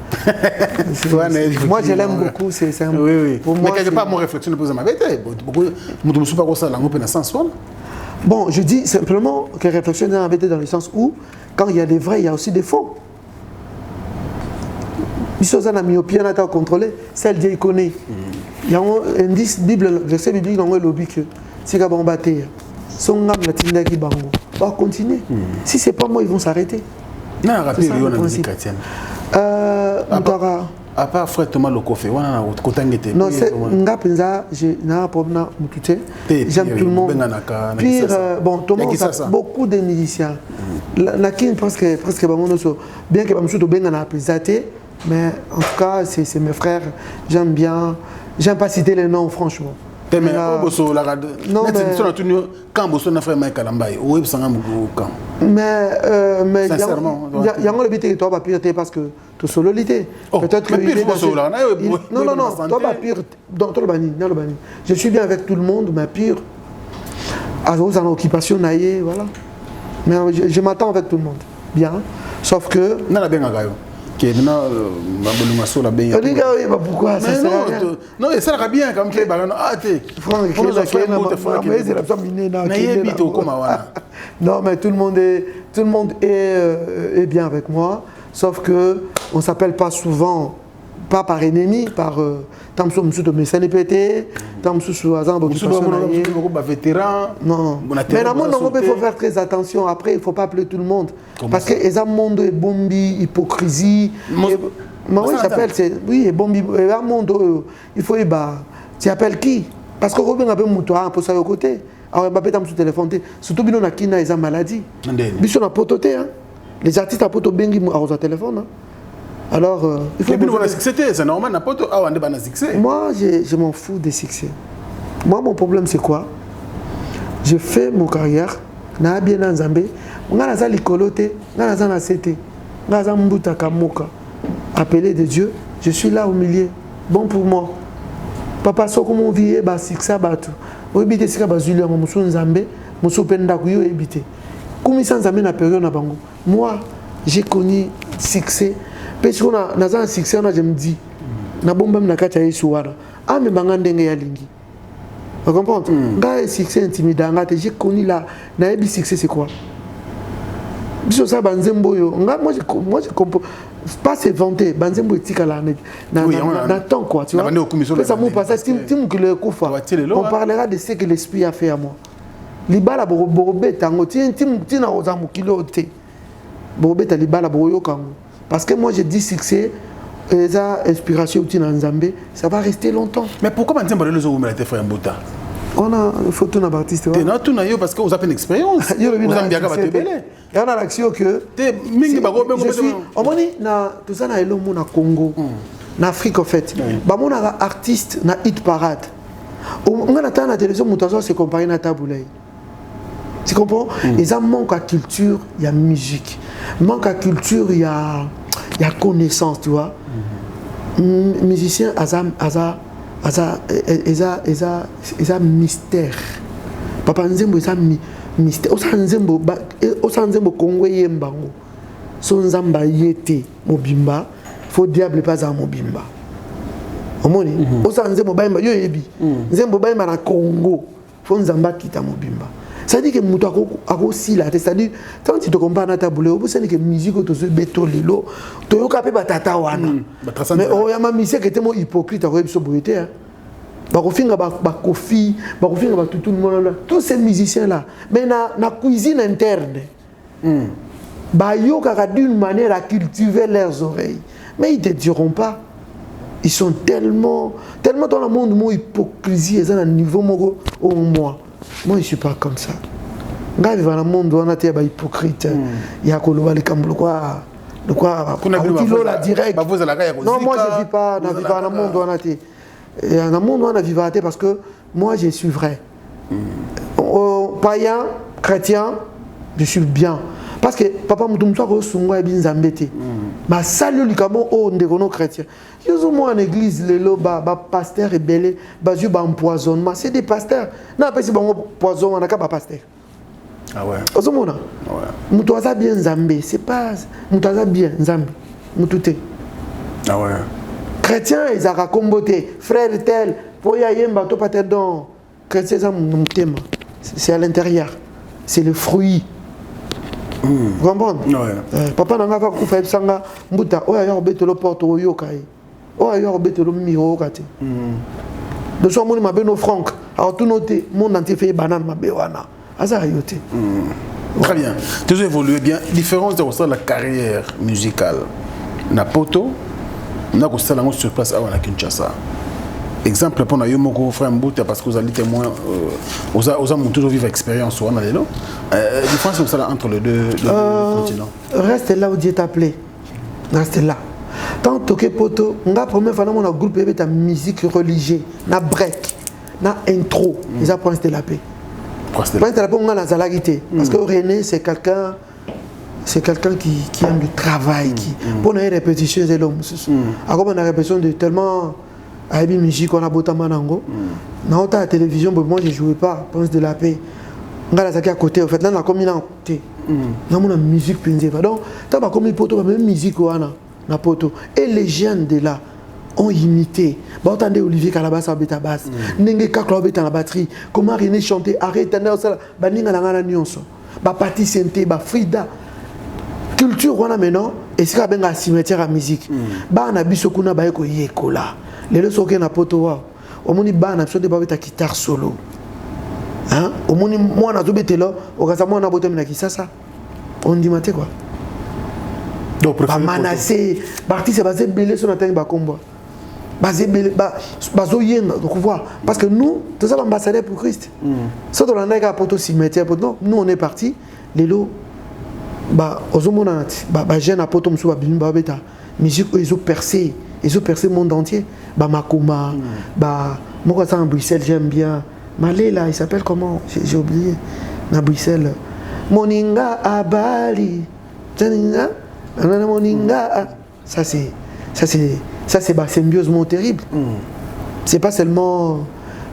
Moi, je l'aime beaucoup. C'est un... Oui. Pour moi, mais quelque part, mon réflexion ne pose à ma bête. Je ne suis pas comme ça, dans sens. Bon, je dis simplement que réflexion dans le sens où, quand il y a des vrais, il y a aussi des faux. Les choses en myopie, on a contrôlé, celle Dieu connaît. Il y a un indice Bible, verset biblique dans le lobby que c'est qu'à bombarder. Son âme la qui bango. On va continuer. Si c'est pas moi, ils vont s'arrêter. Non, rappelez le musique chrétienne. À part frère Thomas Lokofe, on a autre côté ngete. Non, c'est nga penza, j'ai un problème mutute. J'aime tout le monde. Pire bon, Thomas a beaucoup de musiciens. Nakin presque bien que Bamsou to benga na présenté, mais en tout cas, c'est mes frères, j'aime bien. J'aime pas citer les noms franchement. Mais sincèrement, il y a un le que toi pire parce que tu sololité. Peut-être que non, toi pire dans tout le bani. Je suis bien avec tout le monde, mais pire à vos en occupation naïe, voilà. Mais je m'attends avec tout le monde, bien. Sauf que qui est maintenant la bien. Pourquoi ça non, ça sera bien comme clé ballon. Non, mais tout le monde est bien avec moi, sauf que on s'appelle pas souvent, pas par ennemi, par tant que de mes CNPT, tant que sous vétéran. Non, mais dans le monde, il faut faire très attention. Après, il ne faut pas appeler tout le monde. Parce que les monde est bombi, hypocrisie. Moi, j'appelle, oui, bombi, un monde, il faut y battre. Tu appelles qui? Parce que Robin a un mouton pour ça au côté. Alors, il va sur téléphone. Surtout, il y a qui a maladie. Il y a pototé. Les artistes à poto bengi au téléphone. Alors, il faut c'est normal, moi, je m'en fous des succès. Moi, mon problème, c'est quoi? Je fais mon carrière, je suis bien dans Zambé, je suis likoloté, je suis cité, je suis mbuta kamoka, appelé de Dieu, je suis là au milieu. Bon pour moi. Papa, so comment vit, bah succès, bah tout. Oui, c'est ça, bah Julien, je suis Zambé, je suis penda kuyo ebité. Comme ça, Zambé na période na bango. Moi, j'ai connu succès. Parce qu'on a un succès, je me dis, na bomba na kacha yesuara. Ah mais bangandenge ya lingi. Vous comprenez? Ga succès intimidant, j'ai connu là, na ebi succès c'est quoi? Biso ça banzembo yo. Moi je comprends pas se vanter, banzembo etika là na temps quoi, tu vois. Ça mon passage tim que le kufa. On parlera de ce que l'esprit a fait à moi. Libala borobe tango tim na ozamu kilote. Borobe ta libala boroyo kango. Parce que moi, j'ai dit succès, et ça, inspiration dans Zambé, ça va rester longtemps. Mais pourquoi maintenant, vous avez été frère Mbouta? On a une photo d'un artiste. Non, tout n'a parce que vous avez une expérience. Vous avez bien gagné. Il y a l'action que. Je suis. On m'a dit, tout ça, na Congo, en Afrique en fait. On a artiste, na hit parade. On a la télévision, on se compare à Taboulay. Tu comprends? Ils ont manque à culture, il y a musique. Manque à culture, il y a connaissance, tu vois. Musicien, il y a mystère. Papa Nzembo, il y a mystère. Osanzembo Congo yembango. Son Zamba yete mobimba. Faut diable pas à mobimba. Omoni. Osanzembo baimba yo yebi. Nzembo baimba na Congo. Faut Nzamba kita mobimba. Ça dit que Moutou a aussi là, c'est-à-dire, quand tu te compares à ta boulot, vous savez que la musique est aussi bétolilo, tu es capable de batata wana. Mais il y a ma musique qui est tellement hypocrite, tu as vu ce bruité. Bakofinga Kofi, bakofinga tout le monde là, tous ces musiciens là, mais na cuisine interne. Bayokaka d'une manière à cultiver leurs oreilles. Mais ils ne te diront pas. Ils sont tellement dans le monde, moi, hypocrisie, ils ont un niveau, au moi. Moi, je ne suis pas comme ça. Dans le monde, on a été hypocrite. Il y a le quoi. Direct. Non, moi, je ne vis pas dans le monde, on a été. Dans le monde, on a vécu parce que moi, je suis vrai. Païen, chrétien, je suis bien. Parce que papa Moutoumtoua Rosungwa est bien zambété. Ma salut likamo o ndekono chrétien. Yozo moi en église lelo ba pasteur rebelle, ba ju ba empoisonnement, c'est des pasteurs. Na pesi ba poison on a ka ba pasteur. Ah ouais. Ozomona. Ouais. Moutoaza bien zambé, c'est pas moutoaza bien zambé. Moutouté. Ah ouais. Chrétien ils a comboté, frère tel, pour ya yemba to pater don. Chrétien ça mon thème. C'est à l'intérieur. C'est le fruit. Vous comprenez? Papa n'a pas fait ça. Mbuta, oh ailleurs bête le porte au yokai. Oh ailleurs bête le miro kate. De soir mon ma beno franc. Alors tout noté, mon entier fait banane ma bewana. Asa yoté. Très bien. Tu as évolué bien. Différence de la carrière musicale. Napoto, n'a que ça sur place à Kinshasa. Exemple pour Nayomoko frère Mbuta parce que vous allez témoin aux hommes toujours vivre expérience ou analélo. Différence comme ça entre les deux continents. Reste là où Dieu t'a appelé. Reste là. Tant que poto, on a première fois dans mon groupe avec ta musique religieuse, na break, na intro, ils apprennent de la paix. Prince de la paix on a la zalagité parce que René c'est quelqu'un qui aime le travail qui pour les répétitions et l'homme. Alors on a répétition de tellement Aïbi musique on a botama nango. Dans la télévision moi je jouais pas Prince de la paix. On a la à côté en fait là on a comme une côté. Dans mon musique pinzé donc t'as pas comme poto même musique on a na poto et les jeunes de là ont imité. Bah entendez Olivier Calabas à beta basse. Nenge Kaklo beta la batterie. Comment René chanter arrête t'entends ça bah ninga na nyonso. Bah Patti Sente bah Frida. Culture on a maintenant et c'est ben cimetière à musique. Bah on a biso kuna ba ko yekola. Les leçons que na poto wa. Au moni ba na de ba beta guitare solo. Hein? Au moni moi na zobete là, au kasa moi na botem na kisasa. On dit maté quoi. Donc ba manasser, parti c'est basé belé sur na teng ba combat. Basé belé ba bazo yenga donc voir parce que nous tous ça l'ambassadeur pour Christ. Ça dans la poto cimetière non, nous on est parti les lots bah ozomona ba jeune à poto mso ba bimba beta musique ils ont percé le monde entier bah Makoma bah moi quand en Bruxelles j'aime bien Malé là il s'appelle comment j'ai oublié na Bruxelles Moninga Abali Moninga ça c'est bah symbiosement terrible c'est pas seulement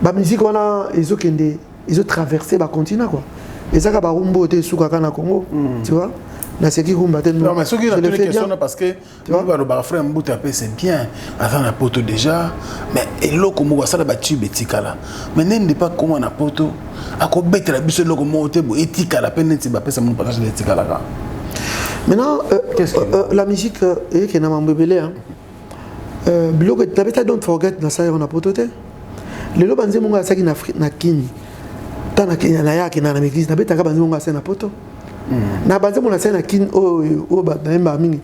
bah musique on a ils ont traversé bah continent quoi et ça va rumbo te soukaka na Congo tu vois na ce qui rumba tellement non mais ce qui est une question parce que tu vois le frère Mbuta c'est bien avant la poto déjà mais et loko mo ça ba tube etikala mais n'est pas comment na poto akobetela biso loko mo te bo etikala peine ti ba pesa mon partage etikala ka. Maintenant la musique qui na mambebele hein biloko tabeta don't forget na ça on a poto te lelo banze mo nga saki na kini tana kini na yake na église na beta ka banze mo nga na poto na banze mo na sena kini o ba na mba mingi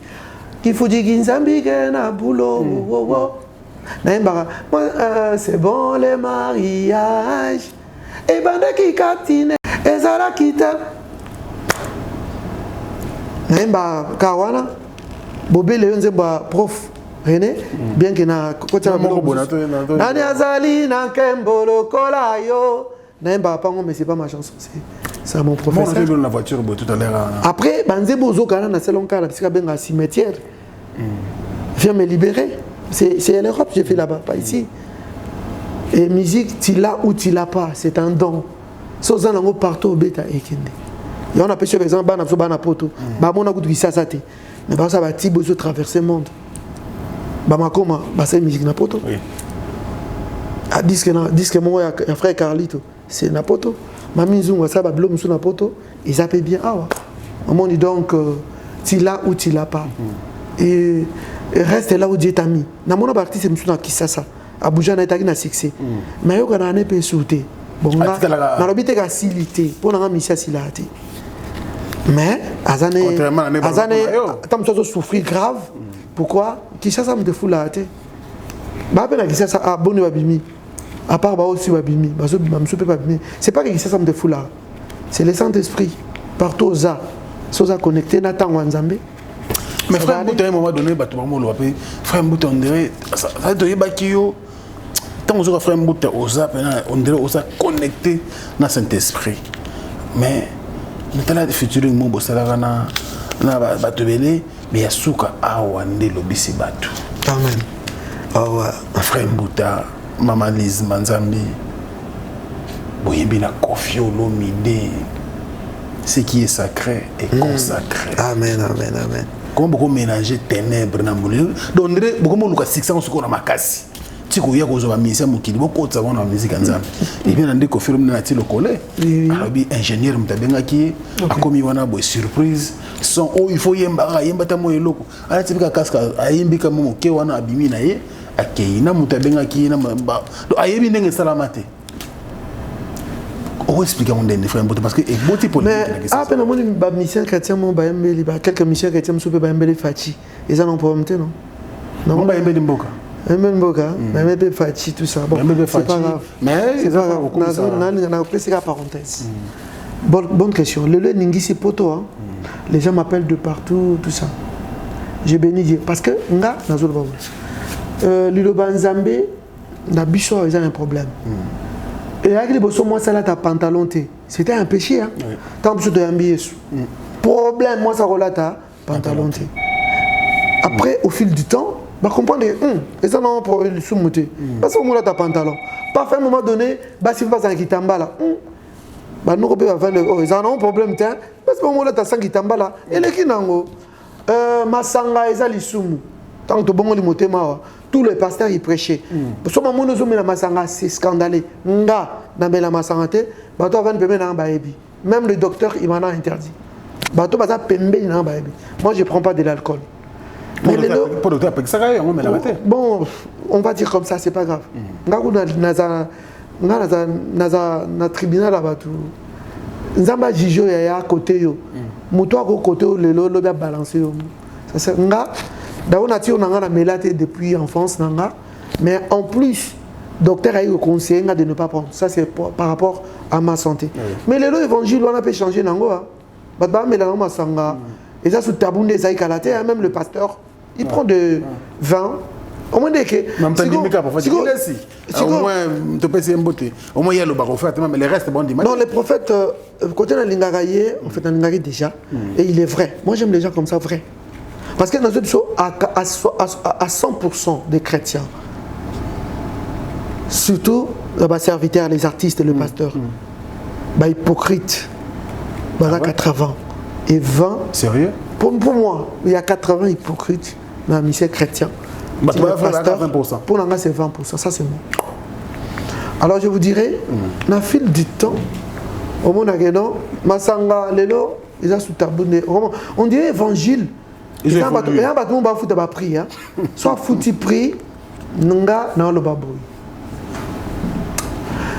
kifuji kinzambi ke na boulot na mba c'est bon les mariages et banda ki katine ezara kita na mba kawana bobele yonze ba prof René bien que na côté na nani azali na kembolo kola yo na mba pango mais c'est pas ma chanson c'est mon professeur. Moi, la voiture tout à l'heure. Après, banze bozo kana na selon kala parce que ben cimetière. Viens me libérer. C'est l'Europe, j'ai fait là-bas, pas ici. Et musique, tu l'as ou tu l'as pas, c'est un don. So za nango partout beta ekende. Et on appelle par exemple bana so bana poto. Ba mona kutu kisasa te. Mais ba ça ba ti bozo traverser monde. Ba makoma ba c'est musique na poto. Oui. A disque mon ya frère Carlito, c'est na poto. Mami Zunga ça ba blom sous na poto, ils appellent bien awa. On dit donc tu l'as ou tu l'as pas. Et reste là où Dieu t'a mis. Na mona partie c'est monsieur na kisasa. Abuja na etaki na succès. Mais yo kana ne pe souté. Bon na lobité ka silité pour na mission silate. Mais Azane souffrir grave. Pourquoi? Qui ça me défoule là? Ça abonné Babimi. À part aussi Babimi. C'est pas qui ça me défoule là. C'est le Saint-Esprit. Partout aux a. Sosa connecté Nathan Wanzambe. Mais frère Mbouta, à un moment donné, frère Mbouta, on dirait, ça doit être Bakio. Tant que frère Mbouta, on dirait, on s'est connecté dans Saint-Esprit. Mais, nous avons des futurs mots, nous avons des mais il y a souka awande lobisi batu. Amen. Oh ouais. Frère Mbouta, Maman Lise Manzambi, Boyembi na Kofi Olomide. Ce qui est sacré est consacré. Amen, amen, amen. Comment beaucoup mélanger ténèbres dans le monde. Donc, beaucoup de gens qui sont sur la makasi. Si vous avez un ministère qui est beaucoup de la musique, et bien, on dit que film n'a le collé. Ingénieur, qui a commis une surprise. Il faut y avoir un bâtiment et l'eau. Alors, tu as casque à Yimbika Momo, qui est un abîme, à Keina, Mutabenga, qui est un bas. Donc, à Yimbika, c'est salamate. On explique à mon dernier frère parce que est beauté pour mais après mon mission chrétien mon baembeli quelques missions chrétiens soupe baembeli fachi ils en ont pas monté non non baembeli mboka baembeli fachi tout ça bon c'est pas grave mais c'est pas grave on a précisé la parenthèse bonne question le ningisi poto les gens m'appellent de partout tout ça j'ai béni Dieu parce que nga nazolo babu lilo banzambe na biso ils ont un problème. Et avec les bossons, moi, ça là, ta pantalon, c'était un péché. Hein? Tant que tu as un problème, moi, ça relate ta pantalon. Après, au fil du temps, bah comprendre, et ça non pour le sous-monter. Parce que moi, ta pantalon. Parfois, à un moment donné, bah si vous passez un kitamba là, bah nous, on peut avoir ils en ont un problème, parce que moi, là, ta sang kitamba là, et les kinango, ma sanga, ils ont les soumou. Tant que bon, les motema. Tous les pasteurs ils prêchaient. Parce que moi nous la masanga c'est scandaleux. Nga na bela masanga te, bato avant pembe na baebi. Même le docteur il m'en a interdit. Bato baza pembe na baebi. Moi je prends pas de l'alcool. Mais le docteur ça on met la matin. Bon, on va dire comme ça, c'est pas grave. Nga na tribunal là bato. Nzamba jijo ya côté yo. Muto à côté lelo lo bien balancer yo. Ça c'est nga d'abord, on a mélaté depuis enfance, mais en plus, le docteur a eu le conseil de ne pas prendre. Ça, c'est par rapport à ma santé. Oui. Mais les l'évangile, on a pu changer. Et ça, sous tabou, même le pasteur, il prend de vin. Au moins, il y a le prophète, mais les restes, bon dimanche. Non, les prophètes, côté de l'Ingaraye, on fait un Ingaraye déjà. Et il est vrai. Moi, j'aime les gens comme ça, vrai. Parce que dans notre show, à 100% des chrétiens, surtout les serviteurs, les artistes et le pasteur, hypocrite, 80 et 20. Sérieux? Pour moi, il y a 80 hypocrites dans la mission chrétienne. Pour nous, c'est 20%. Ça, c'est moi. Alors, je vous dirais, dans le fil du temps, au monde, Masanga, Lelo, ils ont sous tabou. On dirait évangile. Il y a un bateau qui a pris. Soit foutu pris, nga na lo baboy.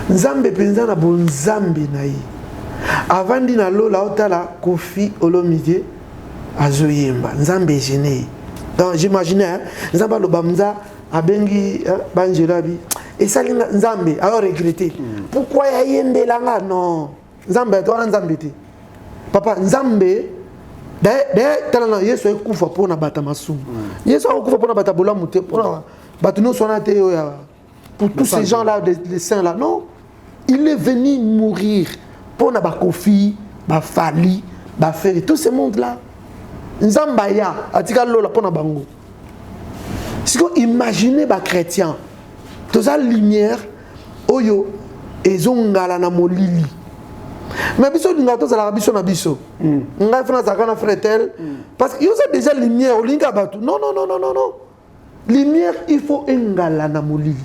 Nzambe penza na bon nzambe na yi. Avant di na lo la otala Kofi Olomide azoyemba. Nzambe gêné. Donc j'imaginais nzamba lo bamza abengi banjela bi. Et ça nzambe a regretté. Pourquoi ya yembe langa non. Nzambe to nzambe te. Papa nzambe d'ailleurs, talana yesu ekufa pona bata masumu. Yesu ekufa pona bata bolamu te pona batu no sona te pour tous ces gens là les saints là non, il est venu mourir pona ba Kofi, ba Fali, ba Ferry, tout ce monde là. Nzamba ya atika lola pona bango. Si vous imaginez ba chrétien, toute sa lumière oyo ezongala na molili. Mais biso lingato za la biso na biso. Nga fana za kana fretel parce que yo ça déjà lumière au linga batu. Non. Lumière il faut engala na molili.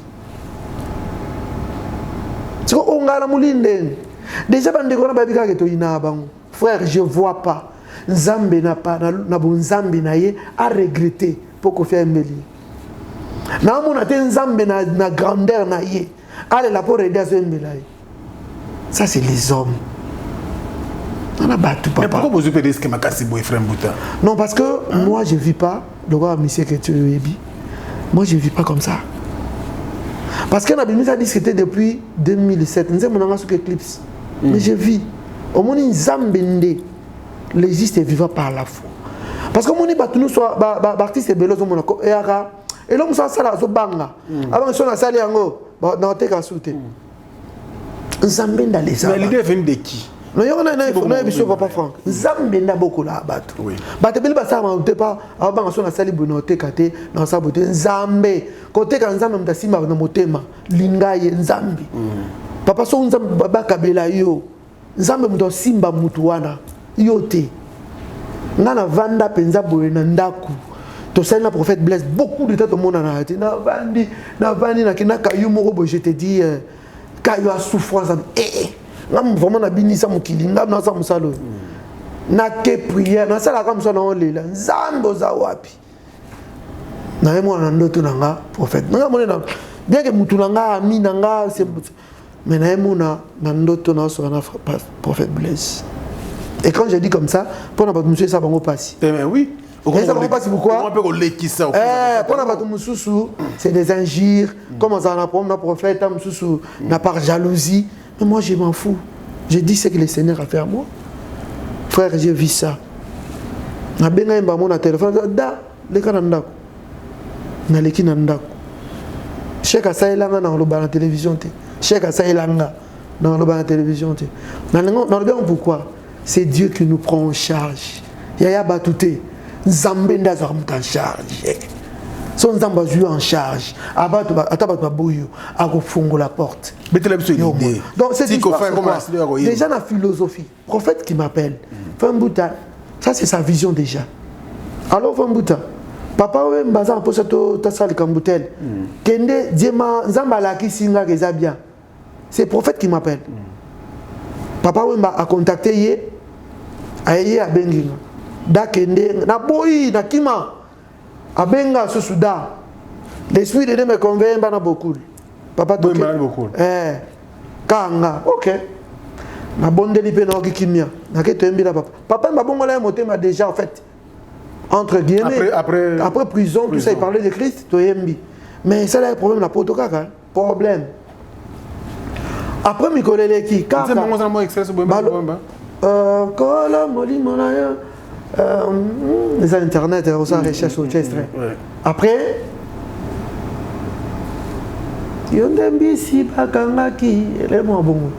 Tu ko ongala molinde. Déjà bande ko na babika ke to ina bango. Frère, je vois pas. Nzambe na pas na bon nzambe na ye a regretter pour ko faire mbeli. Na mona te nzambe na grandeur na ye. Allez la pour aider à ce mbeli. Ça c'est les hommes. Mais pourquoi vous avez dit que Makassi Boy frère Mbouta? Non, parce que moi je ne vis pas, le roi monsieur que tu es. Moi je ne vis pas comme ça. Parce que Nabi a dit que c'était depuis 2007. Nous avons sur Eclipse. Mais je vis. Au moins, nous avons les justes et vivants par la foi. Parce que nous avons tous artistes et belos. Et là, nous avons ça sur Banga. Avant, nous avons ça dans le cas souté. Nous avons dans les mais l'idée vient de qui? Non, il y a un monsieur Papa Franck. Nous avons beaucoup là. Côté quand nzambe mtasima na motema lingaye nzambe papa so nzambe baba kabela yo nzambe mto simba mutu wana yote ngana vanda penza boye na ndaku to sala prophète Blaise beaucoup de temps to mona na ati na vandi na kinaka yo moko bo je te dis kayo a souffrance ngam vraiment na binisa mukili ngam na sa musalo na ke prière na sala comme ça na olela nzambe za wapi na moi na ndoto nanga prophète nanga monena bien que mutu nanga ami nanga mais na moi na ndoto na so na prophète Blaise. Et quand je dis comme ça pour na ba monsieur ça bango passi mais oui ça bango passi pourquoi on peut coller ça pour na ba mususu c'est des injures comment ça na problème na prophète na mususu na par jalousie mais moi je m'en fous je dis ce que le Seigneur a fait à moi frère j'ai vu ça na benga mba mon téléphone da le kananda naleki na ndako cheka sailanga na loba na télévision te cheka sailanga na loba na télévision te na bien pourquoi c'est Dieu qui nous prend en charge yaya batute nzambe ndaza en charge son nzamba joue en charge abatu atabatu boyo akofungo la porte donc c'est déjà la philosophie prophète qui m'appelle Fambuta ça c'est sa vision déjà alors Fambuta papa we mbaza pour ça to sali kambutel kende diema nzamba la kisinga keza bien c'est prophète qui m'appelle papa we mba a contacté ye aye a benginga da kende na boyi na kima a benga so souda l'esprit de Dieu me convainc na beaucoup papa to beaucoup kanga OK na bondeli pe na okikimia na ke to mbila papa mba bongola motema déjà en fait entre guillemets après prison tout ça il parlait de Christ toyembi mais ça là le problème la poto kaka problème après mikolele ki kaka c'est bon moi extrait kola molimo na yo les internet on ça recherche au extrait après yondembi si bakangaki ele mo bongo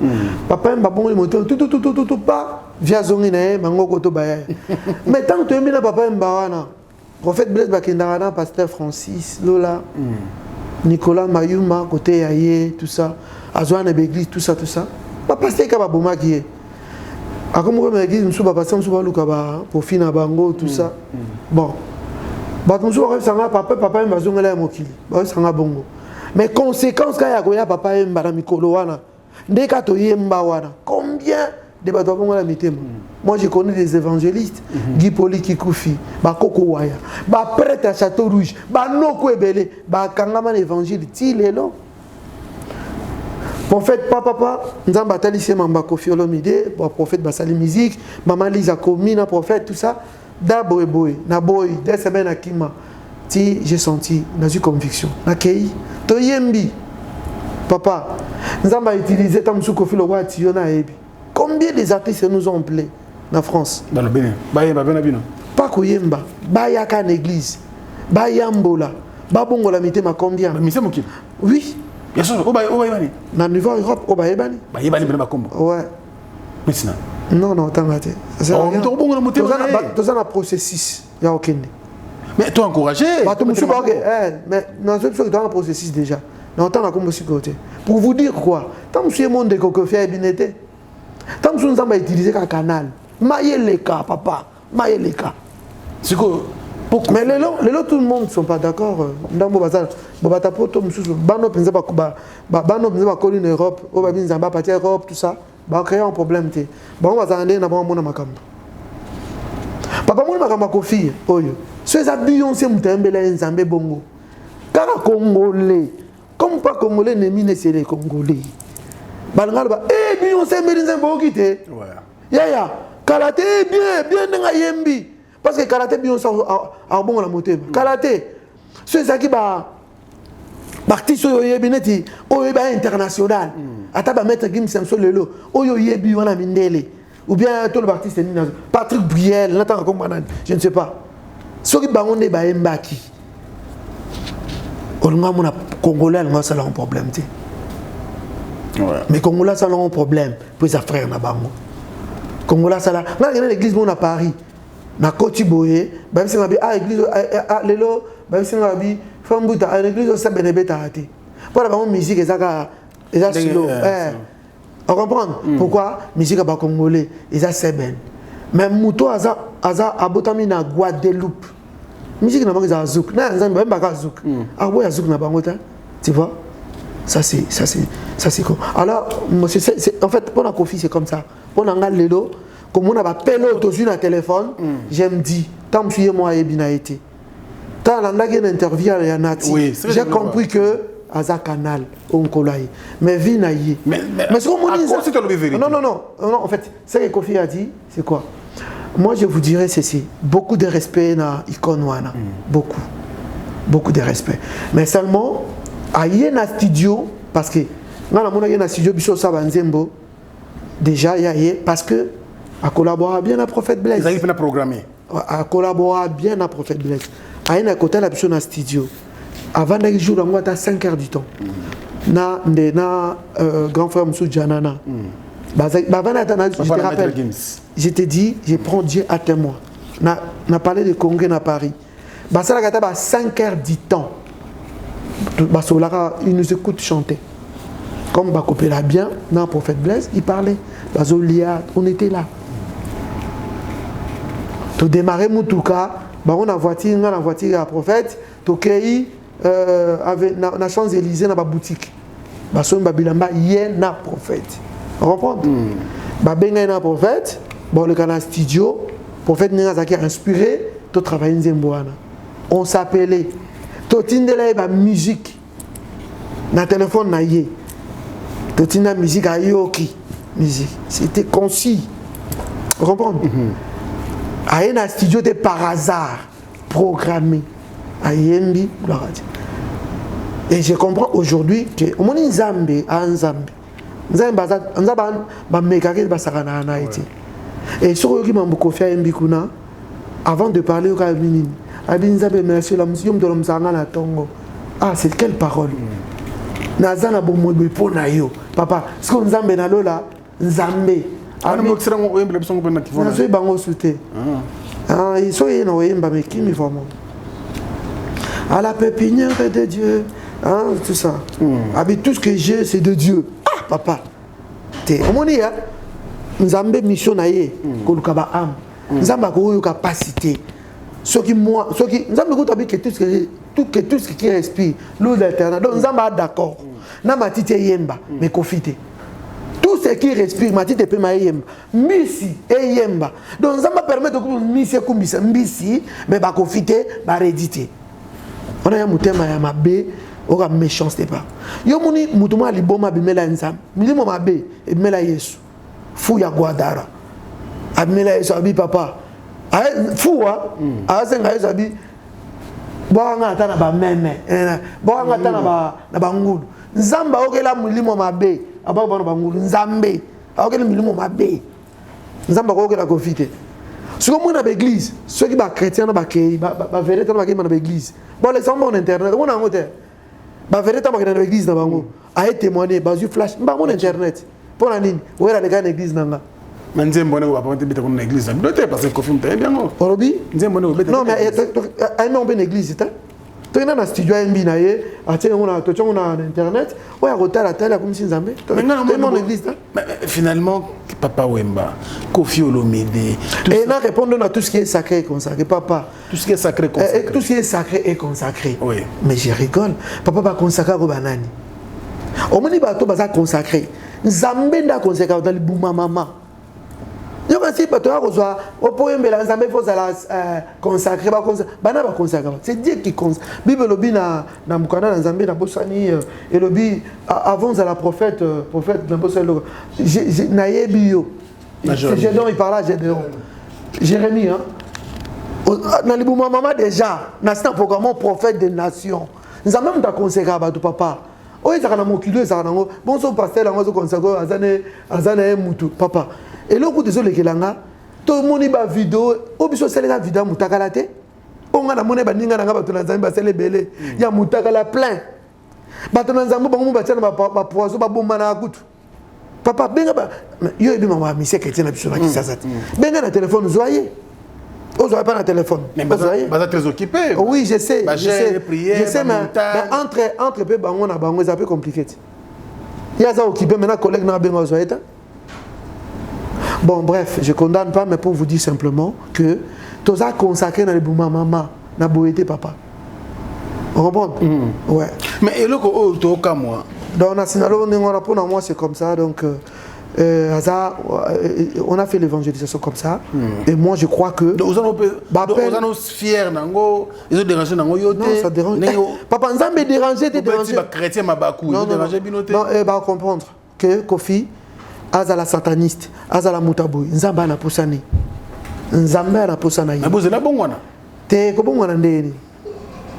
papa mba bongo le moto tout pas via zongi na bango koto baya mais tant que tu es papa mbawana prophète Blaise bakendana pasteur Francis Lola Nicolas Mayuma côté yaye tout ça azwana l'église tout ça papa c'est ka baboma qui est akomo ko l'église musu papa ça musu ba luka ba profina bango tout ça bon ba musu ko sanga papa mbazongela mokili ba sanga bongo mais conséquence ka ya ko ya papa mbara mikolo wana ndeka to yemba wana combien de bateaux la mitema. Moi je connais des évangélistes, Guy Poli Kikoufi, Bakoko Waya, ba prêtre à Château Rouge, ba Noko Ebele, ba Kangama l'évangile, Tilelo. Prophète papa, Nzamba Talissé Mamba Kofi Olomide, prophète Basali musique, Maman Lisa Komi, na prophète, tout ça. Da boy boy, na boy, des semaines à Kima. Si j'ai senti, n'a eu conviction. Na Kei, Toyembi. Papa, Nzamba utilisé Tam Soukofi le roi Tiona Ebi. Combien des artistes nous ont appelés en France? Pas Koyemba, Bayaka en église, Bayambola, Babongola Mitema combien? Oui. Dans le niveau Europe, au Bayebani. Ouais. Non, non, t'as maté. Tu as un processus. Il y a aucun. Mais tu as encouragé. Mais dans ce cas, tu as un processus déjà. Non, tu as un côté. Pour vous dire quoi? Tant que tu es monde de Kokofia et Binete. Tant que nous avons utilisé un canal, maillez les cas, papa, maillez les cas. Mais les lots, tout le monde ne sont pas d'accord. Dans le bazar, Bobatapoto, Bano Penza Bano Penza Colline Europe, Obabinza Partie Europe, tout ça, va créer un problème. Bon, on va aller dans mon Makamba. Papa, mon Makamba Kofi, Oyo. Ceux habillons, c'est Moutembele, Nzambe Bongo. Car les Congolais, comme pas Congolais, n'est c'est les Congolais. Balangala ba Beyoncé Mélinzé Bokité. Ouais. Ya Karaté bien nga yembi parce que karaté bien ça a bon la moté. Karaté ceux qui ba artiste oyo bineti oyo ba international. Ata ba mettre Gim Samson lelo oyo yebi wana mindele ou bien tout le artiste ni Patrick Briel n'attend comme je ne sais pas. Ceux qui bangonde ba embaki. On a mon Congolais on a ça un problème tu. Ouais. Mais Congolais ça un problème pour sa frère na bango. Congolais ça là, na l'église mon à Paris. Na Kotiboye, ba singa bi église lelo, ba singa bi fambuta l'église ça benebeta ate. Pour la musique ezaka silo. On comprend pourquoi musique ba congolais eza seben. Même muto aza abotami na Guadeloupe. Musique na bango za zouk. Na nzambe même ba zouk. Ah boya zouk na bango ta. Tu vois? Ça c'est quoi? Alors en fait pour la Kofi c'est comme ça. Pour la lelo comme on a appelé autour un téléphone, j'aime dit tant que moi et bien été. Tant la une interview à Nati, j'ai compris que Aza canal on colai. Mais vie naïe. Mais ce qu'on non, en fait, ce que Kofi a dit, c'est quoi? Moi je vous dirais ceci, beaucoup de respect na Ikonwana, beaucoup de respect. Mais seulement à yena studio parce que dans la monnaie na studio biso sabanzembo déjà y parce que à collaborer bien à Prophète Blaise. Ils arrivent à programmer. À collaborer bien à Prophète Blaise. À une côté la personne en studio. Avant d'aller jouer dans moi à 5 heures du temps. Na grand frère Moussou Djanana. Je te dis, je prends Dieu à témoin. Na parlé de Congrès à Paris. Ça la 5 heures du temps. Il nous écoute chanter. Comme Bakopé l'a bien, dans le Prophète Blaise, il parlait. On était là. Tu démarrer Moutouka, on a voiture à Prophète, tu avec la Champs-Élysées dans la boutique. Son Babilamba, il y a un prophète. Vous comprenez? Babenga na prophète, bon le canal studio, prophète n'a qui inspiré, tu travailles Nzemboana. On s'appelait, tu tindela ba musique. Na téléphone na yé. Tu tindela musique à yoki. Musique. C'était concis. Vous comprenez? À un studio de par hasard programmé à Yembi. Et je comprends aujourd'hui que au moins Nzambe à Nzambe. Nzambe ba mekake ba sakana na été. Et sur qui m'a beaucoup fait Yembi kuna avant de parler au Kabini. Abi Nzambe merci la musique de l'omsanga na tongo. Ah c'est quelle parole. Nazana bomo bepo na yo. Papa, ce que Nzambe na lola Nzambe. Ah, non, c'est un peu de temps. Je suis bango souté. Ah, ils sont en Oyemba, mais qui me voit moi? À la pépinière de Dieu. Hein, tout ça. Avec tout ce que j'ai, c'est de Dieu. Ah, papa. T'es au monde, nous avons une mission naïe, qu'on a âme. Nous avons une capacité. Ce qui moi, ce qui nous avons que tout ce qui respire, l'eau d'alternance. Donc nous avons d'accord. N'a ma tite yemba, mais confité. Tout ce qui respire, ma tite peut m'ayemba. Misi et yemba. Donc ça me permet de misi kumbisa misi, mais ba confité, ba réditer. On a un mutema ya mabe, on a méchanceté pas. Yo moni mutuma liboma bimela nzam. Milimo mabe e bimela Yesu. Fou ya Guadara. Abimela Yesu abi papa. Fou wa, asenga Yesu abi boanga ata na ba meme. Boanga ata na ba ngulu. Nzamba okela mulimo mabe. Ababa na bangulu Nzambe. Okela mulimo mabe. Nzamba okela confité. Ce que moi dans l'église, ceux qui sont chrétiens dans la vérité dans l'église. Bon, les gens sur internet, on a un hôtel. La vérité dans l'église dans bango. A été témoigné, bazu flash, ba mon internet. Pour la ligne, où est la gars l'église nanga. Mais Nzembo ne va pas te mettre dans l'église. Peut-être parce que confirme très bien. Orobi? Nzembo ne va pas. Non mais un nom ben église, c'est tu es dans un studio MB naie, on a internet, ouais hôtel la télé comme si Nzambe. Mon église là. Finalement Papa Wemba, Kofi Olomide. Et là répondre à tout ce qui est sacré et consacré, papa. Tout ce qui est sacré consacré. Tout ce qui est sacré et consacré. Oui. Mais je rigole. Papa va consacrer au banani. Au moment où bateau va consacrer, Nzambe nda consacrer dans le bouma mama. Yo kasi bateau a reçoit au poème de Nzambe faut la consacrer ba consacrer. C'est Dieu qui consacre. Bible lobi na mukana Nzambe na bosani et lobi avant à la prophète na bosani na yebi yo. C'est Gédéon, il parlait à Gédéon. Jérémie, hein. Dans les maman déjà, dans programme prophète des nations. Nous avons même conseillé à ton papa. Oui, ça a mon culot, ça a mon bon son pasteur, on a conseillé à Zane Moutou, papa. Et là, désolé que là, tout le monde a vidéo, au biso c'est la vidéo Moutakalate. On a la monnaie baninga nga bato na Zambie c'est les belé. Il y a Moutakala plein. Bato na Zambie ba batia na ba poison ba bomba na kutu. Papa benga ba yo ebi maman monsieur qui na biso na kisasa. Benga na téléphone zoyer. Oh, je n'ai pas de téléphone. Mais vous êtes très occupé. Oui, je sais. Je sais, mais entre peu, c'est un peu compliqué. Il y a ça occupé, maintenant, collègue n'a pas besoin. Bon, bref, je ne condamne pas, mais pour vous dire simplement que tout ça consacré dans les boumans, maman, n'a pas été papa. Vous comprenez? Ouais. Mais et là, au cas moi. Donc, pour moi, c'est comme ça. Donc, on a fait l'évangélisation comme ça. Et moi, je crois que. Vous en fiers, ils ont dérangé. Non, ça dérange. Papa, nous avons dérangé. Non, on comprendre que Kofi, Azala sataniste, Azala Moutaboui, Nzamba na Poussani. Nzamba na Poussani. Mais vous êtes là, bon, t'es comme on a dit.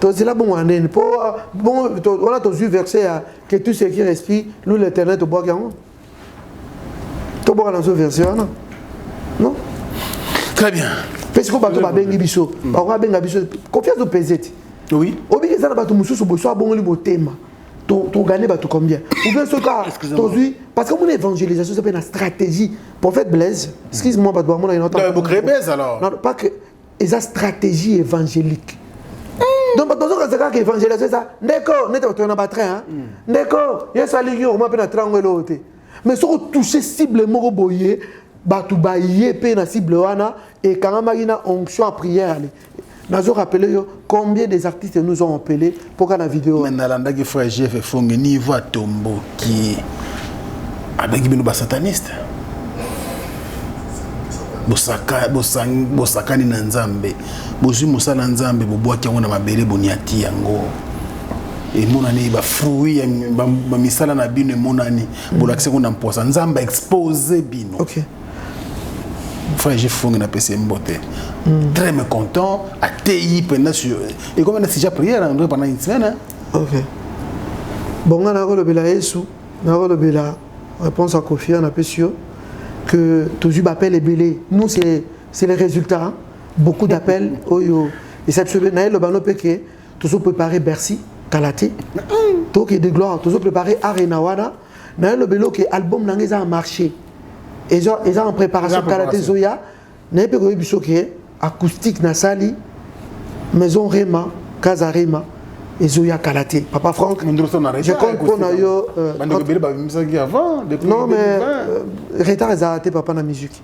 Tu es là, bon, on a tous vu verset que tout ce qui respire, nous l'éternel te boit. Tu bois dans ce verset, non? Très bien. Parce que tu as bengi biso, confiance au pesette. Oui. Obi que ça na batu mususu bo so bon li botema. Tu gagner batu combien? Ou bien ce cas, parce que mon évangélisation c'est une stratégie. Prophète Blaise, excuse-moi pas de voir mon une autre. Vous créez Blaise alors. Non, pas que une stratégie évangélique. Donc dans ce cas que évangélisation ça, d'accord, n'était pas na train hein. D'accord, il y a ça li yo, moi pe na triangle côté. Mais si on touche cible moko boye, batu baye pe na cible wana et quand marina onction à prière. Nous avons rappelé combien des artistes nous ont appelés pour la vidéo. Maintenant, l'andagi frère Jeff Fongue niveau à tombeau qui avec nous sataniste. Bosaka ni nzambe. Bozu musala nzambe boboa ki ngona mabele boniati yango. Et monani ba fruit ba misala na bino monani bolakse ko na mposa nzamba exposer bino. OK. Frère Jeff Fongue na PC Mbote. Très mécontent, ATI pendant sur. Et comme on a déjà prié pendant une semaine. Ok. Bon, on a le Yesu, on a le réponse à Kofi, on a peu sûr que toujours l'appel est belé. Nous, c'est les résultats. Hein? Beaucoup d'appels. Et cette semaine, le ballon péké, toujours préparé Bercy, Kalaté. Tout qui est de gloire, toujours préparé Arena Wana. Le vélo qui est album n'a marché. Et ils ont en préparation Kalaté Zoya. N'a pas eu acoustique na sali maison Rema Casa Rema et Zoya Kalaté papa Franck je compte pour yo non mais retard est arrêté papa na musique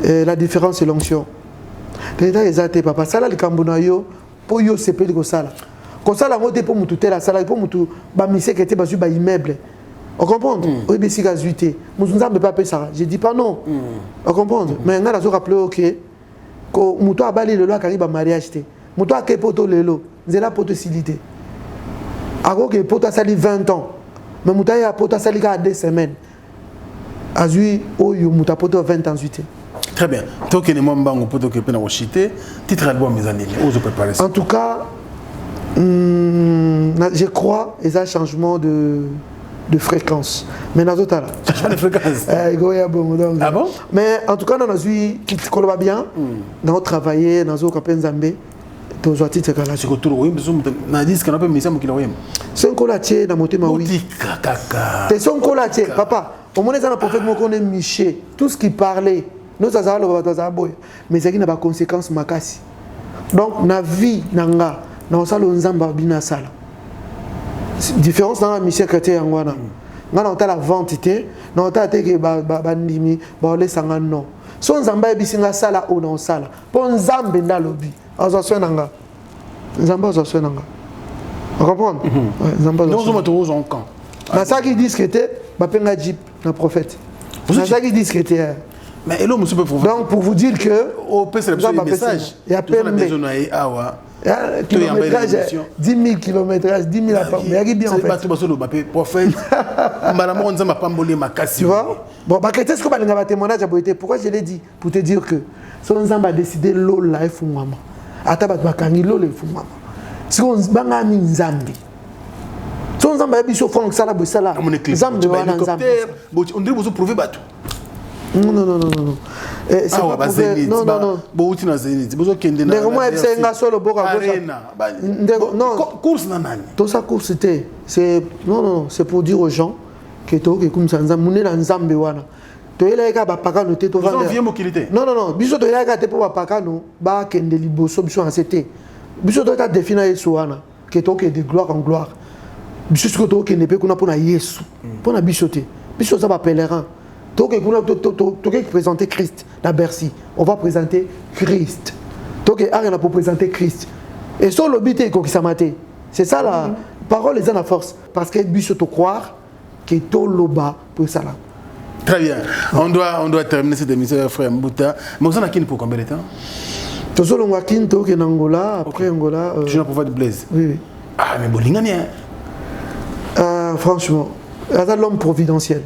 la différence c'est l'onction retard est arrêté papa sala le kambuna yo pour yo c'est peut comme ça la mode pour mutu la sala pour mutu ba mise qui était basu ba immeuble on comprend oui mais si gazuité musunza me pas ça je dis pas non on comprend mais on a la rappeler OK ko muto abali lelo akariba mariage te muto ake poto lelo nzela poto silité ako ke poto sali 20 ans mais muto ya poto sali ka 2 semaines azui oyo muto poto 20 ans suite. Très bien. Toi qui ne m'embango poto ke pena ochité titre album mes années ozo préparer ça. En tout cas je crois et ça changement de fréquence. Mais dans d'autres là. Changement de fréquence. Ah bon? Mais en tout cas, dans qui collabore bien, dans travailler, dans nos campagnes Zambé, tous les titres là. C'est que tout le monde n'a dit qu'on a pas mis ça mon kilo. C'est un colaché dans mon thème oui. C'est un colaché, papa. Au moins les gens prophète mon connaît Miché, tout ce qui parlait, nous ça ça le baba boy. Mais ça qui n'a pas conséquence makasi. Donc na vie nanga, na ça le nzamba bina sala. Différence dans la mission chrétienne ngwana. Ngana ota la ventité, na ota te ke ba ndimi, ba ole sanga non. So nzamba bisinga sala o na sala. Po nzambe ndalobi. Azoswe nanga. Nzamba azoswe nanga. On comprend? Nzamba azoswe. Nous sommes tous en camp. Na ça qui dit que était ba penga jeep na prophète. Na ça qui dit que était. Mais hello monsieur prophète. Donc pour vous dire que au PC le message. Il y a plein de Kilométrage, 10 000 kilométrages, 10 000 appartements. Il y a bien en fait. Prophète, tu vois? Bon, qu'est-ce que tu as témoignage à Boïté? Pourquoi je l'ai dit? Pour te dire que son Nzamba a décidé l'eau là et Fumama. Atabat Bakangi l'eau et Fumama. Si on a mis Nzambi. Son Nzamba a mis sur fond que ça la bossala. Nzambi a Nzambi. On dirait que vous prouvez bateau. Non. C'est pas prouvé. Non. Non. Course nanani. Tout ça course c'était. C'est c'est pour dire aux gens que to que comme ça Nzambi na Nzambi wana. To ela ka ba paka no te to vendre. Non. Biso to ela ka te pour ba paka no ba kende liboso biso en c'était. Biso to ta définir Yesu wana que to que de gloire en gloire. Biso que to que ne peut qu'on a pour na Yesu. Pour na biso te. Biso ça ba pèlerin. Donc, tu as présenté Christ à Bercy. On va présenter Christ. Donc, on a pour présenter Christ. Et sur le but, c'est ça la parole est en la force. Parce que tu dois croire que tu es là pour ça. Très bien. On doit terminer cette émission, frère Mbouta. Mais vous en avez pour combien de temps? Tu es en Angola, après Angola. Tu n'as pas de Blaise? Oui. Ah, mais Bolingania. Franchement. C'est l'homme providentiel.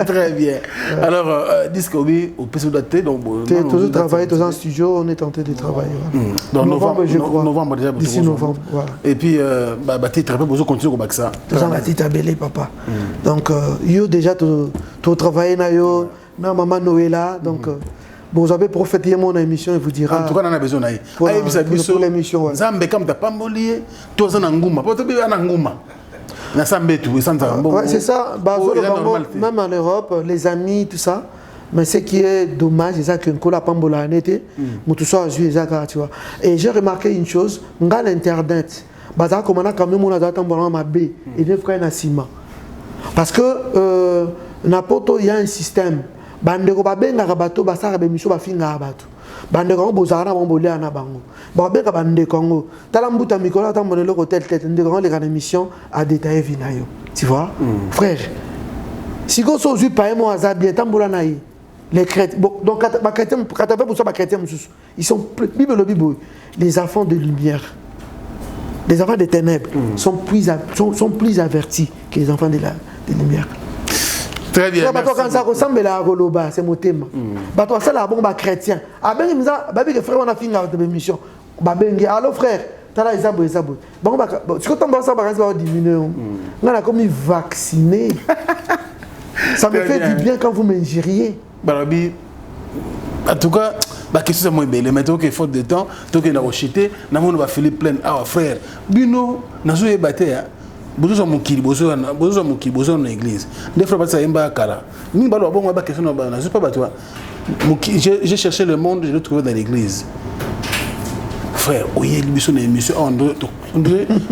Très bien. Alors, disque au PC daté, donc tu as toujours travaillé dans un studio, on est tenté de travailler. Dans novembre, je crois. Novembre déjà. D'ici novembre, voilà. Et puis, tu très besoin de continuer comme ça. Tu as dit tabellé, papa. Donc, yo déjà tu travailles na yo, na maman Noëlla, donc vous avez profité de mon émission et vous dira. En tout cas, on a besoin d'aller. Pour l'émission. Zambe comme t'as pas molié, toi en Angouma, pas te bien en Angouma. Ouais, c'est ça. Même en Europe, les amis, tout ça. Mais ce qui est dommage, c'est ça que Nkola Pambola a été. Et j'ai remarqué une chose, dans l'internet, parce que n'importe il y a un système. Bandeko bozana bombolé na bango babeka bandeko talambuta mikola tambone le hôtel tête ndeko les émissions à détailler vinayo tu vois frère si go so zu paye mo azabie tambola naï les chrétiens donc ba chrétiens katave pour ça ba chrétiens ils sont bible les enfants de lumière les enfants des ténèbres sont plus avertis que les enfants de lumière. Très bien. Quand ça ressemble à Goloba, c'est mon thème. Ça là bon chrétien. Ah ben que frère on a fini notre émission. Allô frère, tu as les abos. Bon ce que tu ça va diminuer. On a comme vacciné. Ça me fait du bien quand vous m'ingériez. Barabi en tout cas, la question c'est moins belle, mais que faute de temps, toi qui n'a rejeté, n'a mon va Philippe plein. Ah frère, Bino n'a joué battu. Bozo mukili bozo na église des fois ça yemba kala ni balo bon ba question na ba na pas batwa j'ai cherché le monde, je l'ai trouvé dans l'église frère oye biso na émission on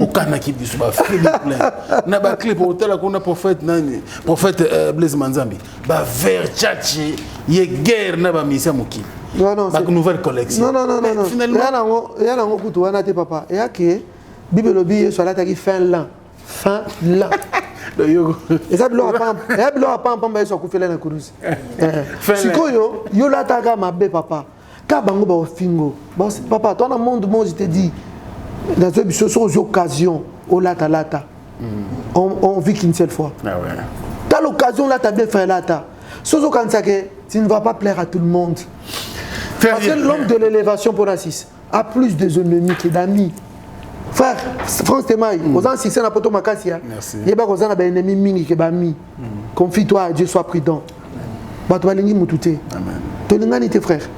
au kanaki biso ba Philippe na ba clip au tel qu'on a prophète Blaise Manzambi ba vers tchatchi ye guerre na ba misia mukili c'est une nouvelle collection non finalement il y a un kutu wana te papa et a que bible lobi so la ta ki fin là. Et ça bloque pas en sur couffer la cruise. Si yo la taga ma bé papa. Ka bango ba fingo. Papa toi dans le monde moi je te dis dans ces occasions au lata. On vit qu'une seule fois. Ah ouais. T'as l'occasion là t'as bien fait lata. Sozo quand ça que tu ne vas pas plaire à tout le monde. Parce que l'homme de l'élévation pour Assis a plus d'ennemis que d'amis. Frère, France Temaï, aux gens si c'est un poto makassia. Il y a pas aux gens des ennemis mingi que bami. Confie-toi à Dieu, sois prudent. Ba to balingi mutute. Amen. To lingani tes frères.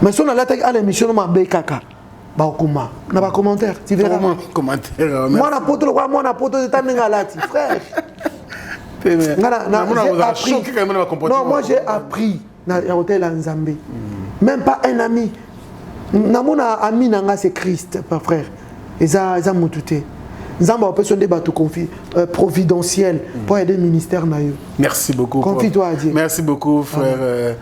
Mais si on a l'attaque à l'émission ma be kaka. Ba okuma, na ba commentaire, tu verras. Commentaire. Moi na poto de taninga lati, frère. Non, moi j'ai appris dans l'hôtel à Nzambe. Même pas un ami. Mon ami c'est Christ, frère. Et ça m'a tout. Nzamba a personne débat tout confie. providentielle pour aider le ministère naïo. Merci beaucoup. Confie-toi à Dieu. Merci beaucoup, frère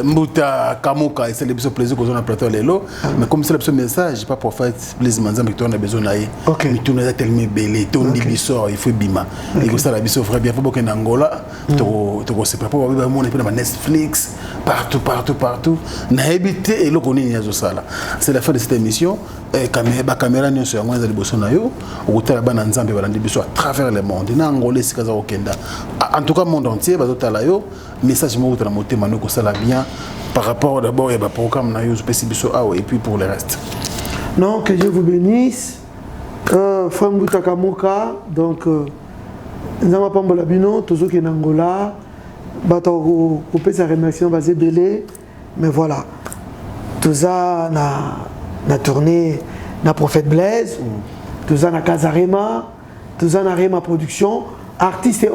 Mbuta Kamoka. Et c'est le plaisir que nous avons plateau Lelo. Mais comme c'est le message, pas pour faire plaisir, mais on a besoin d'aller. Mais tout est tellement belé, tout est bissor, il faut bima. Et comme ça, la bissor frère bien, il faut que Angola, tu sais pas pour voir mon épée dans Netflix, partout. Na habité et le connaît c'est la fin de cette émission. Caméra n'est sur moi, les bossons naïo. Au travers de Nzambe, à travers le monde. Na Angolais, c'est kaza okenda. En tout cas, le monde entier, le message que bien par rapport d'abord au programme et puis pour le reste. Non, que Dieu vous bénisse. Frère Mbuta Kamoka, donc, nous avons pas de bino, toujours qui est en Angola. Nous avons sa remerciement basé belé. Mais voilà, tout ça, na tourné, na Prophète Blaise, tout ça, na Kazarema, tout ça, na Rema Production. Artiste et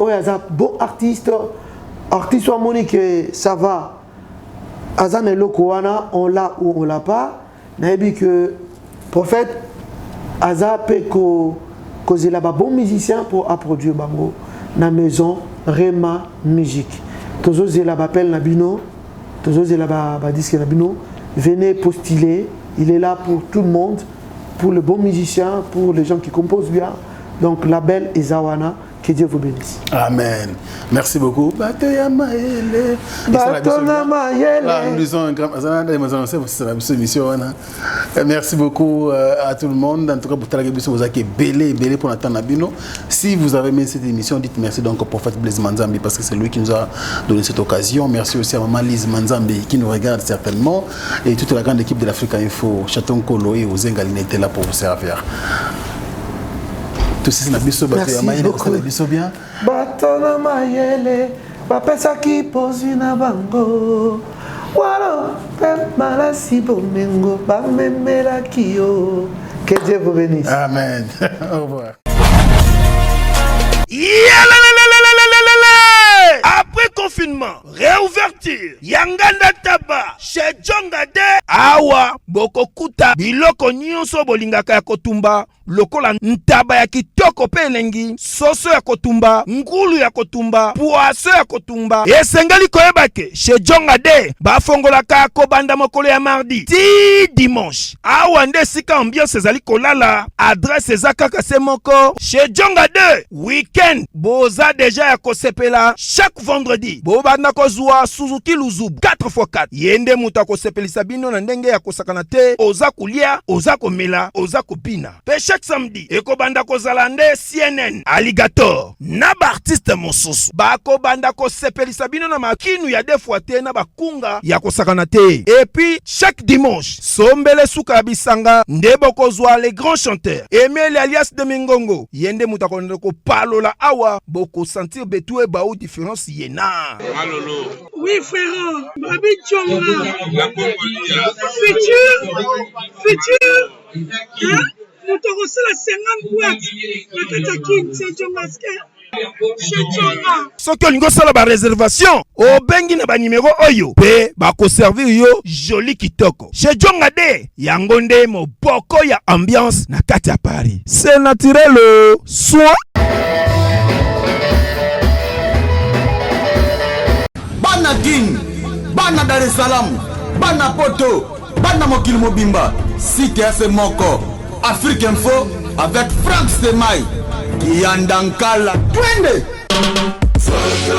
bon artiste soit monique ça va azan et lokoana on l'a ou on l'a pas n'abi que prophète aza pe ko causer là-bas bon musicien pour produire bango na maison Rema Musique toujours là-bas appelle Nabino toujours là-bas disque Nabino venez postuler il est là pour tout le monde pour le bon musicien pour les gens qui composent bien donc label Ezawana. Que Dieu vous bénisse. Amen. Merci beaucoup. Merci beaucoup à tout le monde. En tout cas, vous avez belé pour attendre Nabino. Si vous avez aimé cette émission, dites merci donc au prophète Blaise Manzambi parce que c'est lui qui nous a donné cette occasion. Merci aussi à maman Lise Manzambi qui nous regarde certainement et toute la grande équipe de l'Africa Info, Chaton Kolo et Ozengaline étaient là pour vous servir. Merci beaucoup. Bien. Batona mayele, bapesa ki posi na bango. Walo, malasi bomengo, bamemela kio. Que Dieu vous bénisse. Amen. Au revoir. Après confinement, réouverture, Yanganda Taba, chez Djongade, Awa, Bokokuta, Biloko Nyonso Bolingaka ya Kotumba, lokola ntaba ya kitoko pe elengi, soso ya kotumba, ngulu ya kotumba, poaso ya kotumba, esengali koyebake, chez Djongade, bafongolaka kobanda mokolo ya mardi, ti dimanche, awa nde sika ambiance ezali kolala, adresse ezaka se moko, chez Djongade, weekend, boza deja ya kosepela, chaque vendredi, bobanda kozwa Suzuki Luzubu, 4x4, yende muta kosepelisa bino na ndenge ya kosakana te, oza kulia, oza komela, oza kopina. Pe chaque samedi, ekobanda kozala nde CNN, Alligator, na ba artiste mosusu, bakobanda kosepelisa bino na makinu ya defuate na bakunga ya kosakana te. Et puis, chaque dimanche, sombele suka bisanga, nde bokozwa les grands chanteurs, Emile alias de Mingongo, yende muta ko palola awa, boko sentir betue ba ou différence yena. Malolo. Oui frère, Babi Djonga. Futur. Hein? Nous te recevons la 50 boîtes. La Katakine, c'est Djongaske. Soki olingo sala ba réservation obengi na ba numéro oyo pe bako servir yo joli kitoko chez Djongade yango nde moboko ya ambiance na kati ya Paris c'est naturel soit bana Guinée, bana Dar es Salaam, bana Poto, bana Mokili Mobimba, site FM Moko, Afrique Info avec Franck Stemai, Yandankala, twende. Social